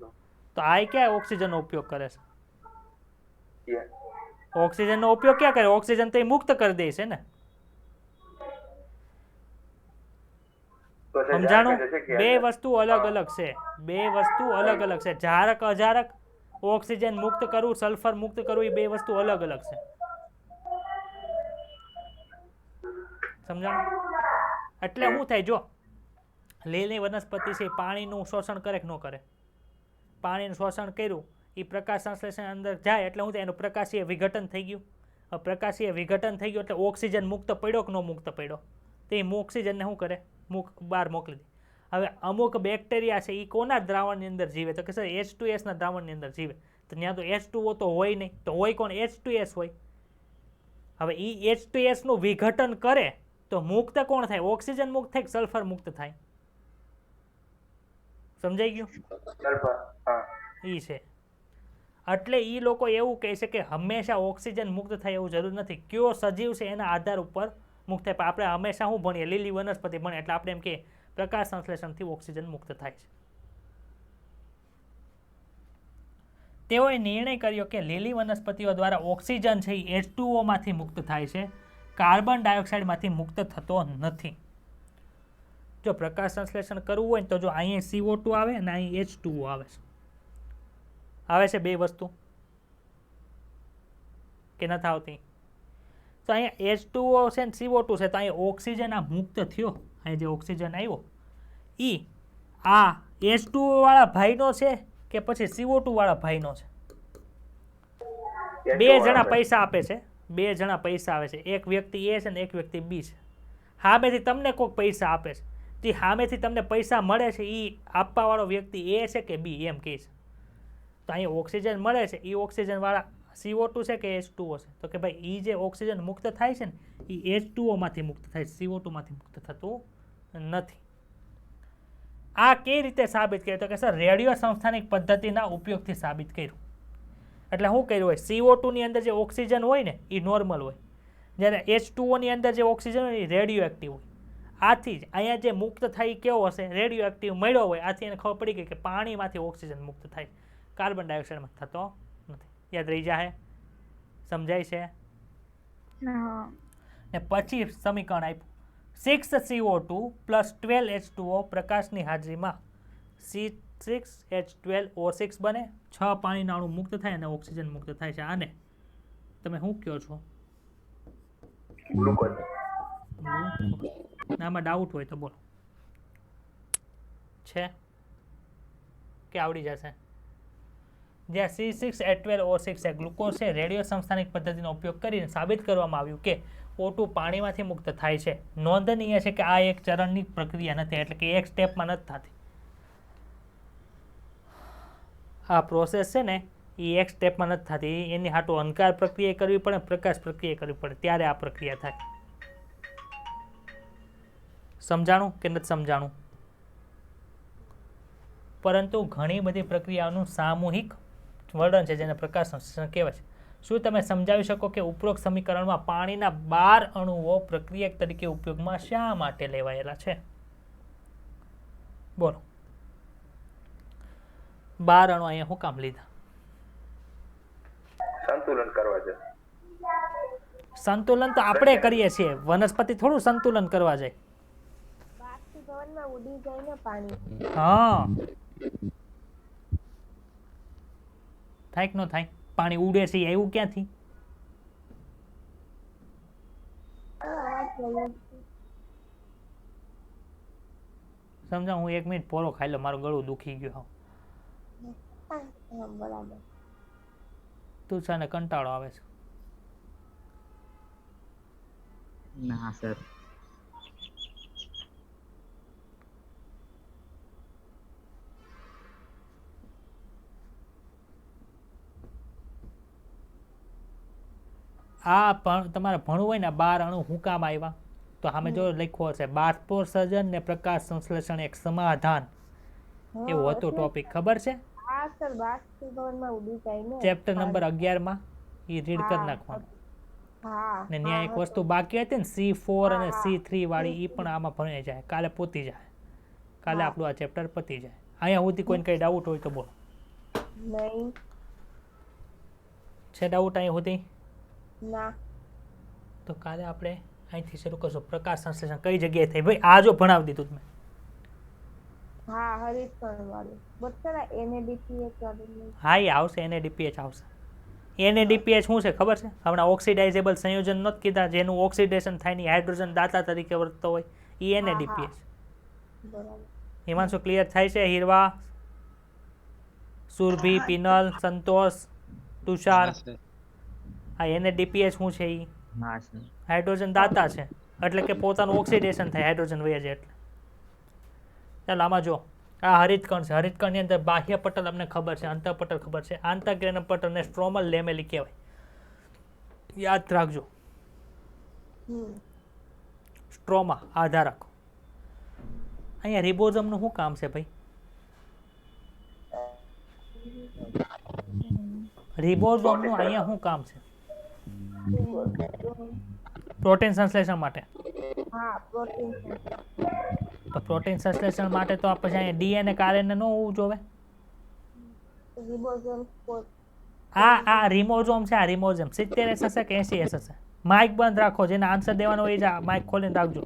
S1: તો આ ક્યાં ઓક્સિજનનો ઉપયોગ કરે છે? ઓક્સિજનનો ઉપયોગ ક્યાં કરે? ઓક્સિજન તો એ મુક્ત કરી દે છે ને. સમજાણું? બે વસ્તુ અલગ અલગ છે. જારક અજારક, ઓક્સિજન મુક્ત કરવું, સલ્ફર મુક્ત કરવું, એ બે વસ્તુ અલગ અલગ છે. સમજાણું? એટલે શું થાય? જો લીલી વનસ્પતિ છે પાણીનું શોષણ કરે કે ન કરે? પાણીનું શોષણ કર્યું, એ પ્રકાશ સંશ્લેષણ અંદર જાય એટલે શું થાય? એનું પ્રકાશીય વિઘટન થઈ ગયું. પ્રકાશીય વિઘટન થઈ ગયું એટલે ઓક્સિજન મુક્ત પડ્યો કે ન મુક્ત પડ્યો? તો એ ઓક્સિજનને શું કરે? બહાર મોકલી દે. હવે અમુક બેક્ટેરિયા છે એ કોના દ્રાવણની અંદર જીવે? તો કે સર H2S ના દ્રાવણની અંદર જીવે. તો ત્યાં તો H2O તો હોય નહીં. તો હોય કોણ? H2S હોય. હવે એ H2S નું વિઘટન કરે તો મુક્ત કોણ થાય? ઓક્સિજન મુક્ત થાય કે સલ્ફર મુક્ત થાય? સમજાઈ ગયું?
S5: સલ્ફર. હા.
S1: એ છે. એટલે એ લોકો એવું કહે છે કે હંમેશા ઓક્સિજન મુક્ત થાય એવું જરૂર નથી. કયો સજીવ છે એના આધાર ઉપર મુક્ત થાય. પણ આપણે હંમેશા શું ભણીએ, લીલી વનસ્પતિ ભણીએ એટલે આપણે એમ કે પ્રકાશ સંશ્લેષણથી ઓક્સિજન મુક્ત થાય છે. તેઓએ નિર્ણય કર્યો કે લીલી વનસ્પતિઓ દ્વારા ઓક્સિજન છે એ H2O માંથી મુક્ત થાય છે, કાર્બન ડાયોક્સાઇડમાંથી મુક્ત થતો નથી. જો પ્રકાશ સંશ્લેષણ કરવું હોય ને તો જો અહીંયા CO2 આવે અને અહીં H2O આવે છે બે વસ્તુ કે નથી આવતી? તો અહીંયા H2O છે ને CO2 છે, તો અહીંયા ઓક્સિજન આ મુક્ત થયો. અહીં જે ઓક્સિજન આવ્યો આ H2O વાળા ભાઈનો છે કે પછી CO2 વાળા ભાઈનો છે? બે જણા પૈસા આપે છે, બે જણા પૈસા આવે છે. એક વ્યક્તિ A છે ને એક વ્યક્તિ B છે. સામેથી તમને કોઈક પૈસા આપે છે, જે સામેથી તમને પૈસા મળે છે એ આપવાવાળો વ્યક્તિ A છે કે B એમ કહે છે. તો અહીંયા ઓક્સિજન મળે છે એ ઓક્સિજન વાળા CO2 છે કે H2O છે? તો કે ભાઈ એ જે ઓક્સિજન મુક્ત થાય છે ને એ H2O માંથી મુક્ત થાય છે, CO2 માંથી મુક્ત થતું નથી. આ કઈ રીતે સાબિત કર્યું? તો કે સર રેડિયો સંસ્થાનિક પદ્ધતિના ઉપયોગથી સાબિત કર્યું. એટલે શું કર્યું હોય, CO2 ની અંદર જે ઓક્સિજન હોય ને એ નોર્મલ હોય, જ્યારે H2O ની અંદર જે ઓક્સિજન હોય એ રેડિયો એક્ટિવ હોય. આથી જ અહીંયા જે મુક્ત થાય એ કેવો હશે? રેડિયો એક્ટિવ મળ્યો હોય. આથી એને ખબર પડી ગઈ કે પાણીમાંથી ઓક્સિજન મુક્ત થાય, કાર્બન ડાયોક્સાઇડમાં થતો નથી. યાદ રહી જાય? સમજાય છે? ને પછી સમીકરણ આપ્યું 6CO2 + 12H2O પ્રકાશની હાજરીમાં C6H12O6 બને. 6 પાણીના અણુ મુક્ત થાય અને ઓક્સિજન મુક્ત થાય છે. આને તમે શું કહો છો?
S5: ગ્લુકોઝ.
S1: આમાં ડાઉટ હોય તો બોલો. છે કે આવડી જશે? જ્યાં C6H12O6 એ ગ્લુકોઝ છે, રેડિયો સંસ્થાનિક પદ્ધતિનો ઉપયોગ કરીને સાબિત કરવામાં આવ્યું કે O2 પાણીમાંથી મુક્ત થાય છે. નોંધનીય છે કે આ એક ચરણની પ્રક્રિયા નથી, એટલે કે એક સ્ટેપમાં નથી થતી. આ પ્રોસેસ છે ને એ એક સ્ટેપમાં નથી થતી. એની હાટું અંકાર પ્રક્રિયા કરવી પડે, પ્રકાશ પ્રક્રિયા કરવી પડે, ત્યારે આ પ્રક્રિયા થાય. સમજાણું કે નથી સમજાણું? પરંતુ ઘણી બધી પ્રક્રિયાઓનું સામૂહિક વર્ણન છે જેને પ્રકાશ સંશ્લેષણ કહેવાય છે. શું તમે સમજાવી શકો કે ઉપરોક્ત સમીકરણમાં પાણીના 12 અણુઓ પ્રક્રિયક તરીકે ઉપયોગમાં શા માટે લેવાયેલા છે? બોલો. 12 અણુ અહીંયા શું કામ લીધા?
S5: સંતુલન કરવા છે.
S1: સંતુલન તો આપણે કરીએ છીએ, વનસ્પતિ થોડું સંતુલન કરવા જાય.
S4: બાષ્પીભવનમાં ઉડી જાય ને પાણી.
S1: હા, થાય કે ન થાય? પાણી ઉડે છે એવું ક્યાંથી? સમજા, હું 1 મિનિટ પોરો ખાઈ લો, મારું ગળું દુખી ગયું.
S4: બરાબર.
S1: તું છે ને કંટાળો આવે છે?
S2: ના સર.
S1: આ પણ તમારે ભણવું હોય ને 12 અણુ હું કામ આવ્યા તો સામે જો લખ્યું હશે બાષ્પોત્સર્જન ને પ્રકાશ સંશ્લેષણ એક સમાધાન, એવું હતું ટોપિક. ખબર છે?
S4: હા સર, બાષ્પીભવનમાં ઉડી જાય ને.
S1: ચેપ્ટર નંબર 11 માં એ રીડ કરી નાખવાનું.
S4: હા.
S1: ને ત્યાં એક વસ્તુ બાકી હતી ને C4 અને C3 વાળી, એ પણ આમાં ભણાઈ જાય. કાલે પતી જાય, કાલે આપણું આ ચેપ્ટર પતી જાય. અહીંયા સુધી કોઈને કઈ ડાઉટ હોય તો બોલો.
S4: નહીં.
S1: છે ડાઉટ અહીંયા સુધી?
S4: ના.
S1: તો કાલે આપણે અહીંથી શરૂ કરશું. પ્રકાશ સંશ્લેષણ કઈ જગ્યાએ થાય? ભાઈ આ જો ભણાવી દીધું તમે.
S4: હા, હરીફકણ વાળું. બચ્ચા NADPH વાળું.
S1: હા, એ આવશે, NADPH આવશે. NADPH શું છે ખબર છે? હમણાં ઓક્સિડાઇઝેબલ સંયોજન નથી કીધા, જેનું ઓક્સિડેશન થાય ની હાઇડ્રોજન દાતા તરીકે વર્તતો હોય, એ NADPH.
S4: બરાબર.
S1: હિમાંશુ ક્લિયર થાય છે? હીરવા, સુરભી, પિનલ, સંતોષ, તુષાર, આ NADPH શું છે? એ
S2: ના સર.
S1: હાઇડ્રોજન દાતા છે, એટલે કે પોતાનું ઓક્સિડેશન થાય, હાઇડ્રોજન વહી જાય એટલે. ચાલો આમાં જો આ હરિતકણ છે. હરિતકણની અંદર બાહ્ય પટલ અમને ખબર છે, અંતઃપટલ ખબર છે. આંતરગ્રેન પટલને સ્ટ્રોમલ લેમેલી કહેવાય, યાદ રાખજો. સ્ટ્રોમા આધારક. અહીંયા રિબોઝમનું શું કામ છે ભાઈ? રિબોઝોમનું અહીંયા શું કામ છે પ્રોટીન સંશ્લેષણ માટે
S4: હા પ્રોટીન
S1: તો પ્રોટીન સંશ્લેષણ માટે તો આપણે અહીંયા ડીએનએ આરએનએ ન હોવું જોવે
S4: રિબોઝોમ
S1: આ રિમોઝોમ છે આ રિમોઝોમ 70S હશે કે 80S હશે માઇક બંધ રાખો જેને આન્સર દેવાનો હોય છે માઇક ખોલીને રાખજો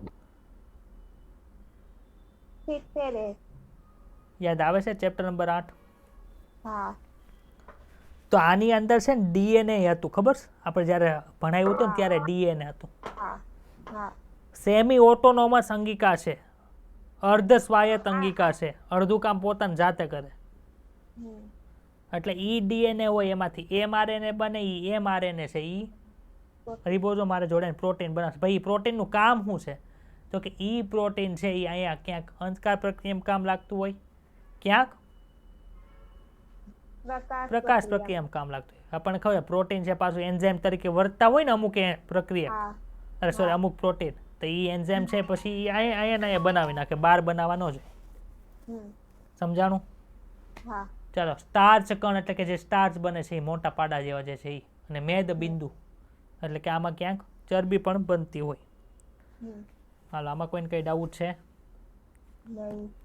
S1: યાદ આવે છે ચેપ્ટર નંબર 8
S4: હા
S1: તો આની અંદર છે ને ડીએનએ હતું ખબર છે આપણે જ્યારે ભણાવ્યું હતું ને ત્યારે ડીએનએ હતું
S4: હા હા
S1: સેમી ઓટોનોમસ અંગિકા છે અર્ધ સ્વાયત્ત અંગિકા છે અડધું કામ પોતાની જાતે કરે એટલે ઈ ડીએનએ હોય એમાંથી એમઆરએનએ બને ઈ એમઆરએનએ છે ઈ રિબોઝોમ મારે જોડે પ્રોટીન બનાવશે ભાઈ પ્રોટીનનું કામ શું છે તો કે ઈ પ્રોટીન છે એ અહીંયા ક્યાંક અંશકાર પ્રક્રિયામાં કામ લાગતું હોય ક્યાંક પ્રકાશ પ્રક્રિયામાં કામ લાગતું હોય આપણને ખબર પ્રોટીન છે પાછું એન્ઝાઇમ તરીકે વર્તતા હોય ને અમુક પ્રક્રિયા અરે સોરી અમુક પ્રોટીન તો ઈ એન્ઝાઇમ છે પછી અહીંયા બનાવી નાખે બહાર બનાવવાનો જ સમજાણું
S4: હા
S1: ચાલો સ્ટાર્ચ કણ એટલે કે જે સ્ટાર્ચ બને છે એ મોટા પાડા જેવા જે છે એ અને મેદ બિંદુ એટલે કે આમાં ક્યાંક ચરબી પણ બનતી હોય હાલો આમાં કોઈને કઈ ડાઉટ છે
S4: નહીં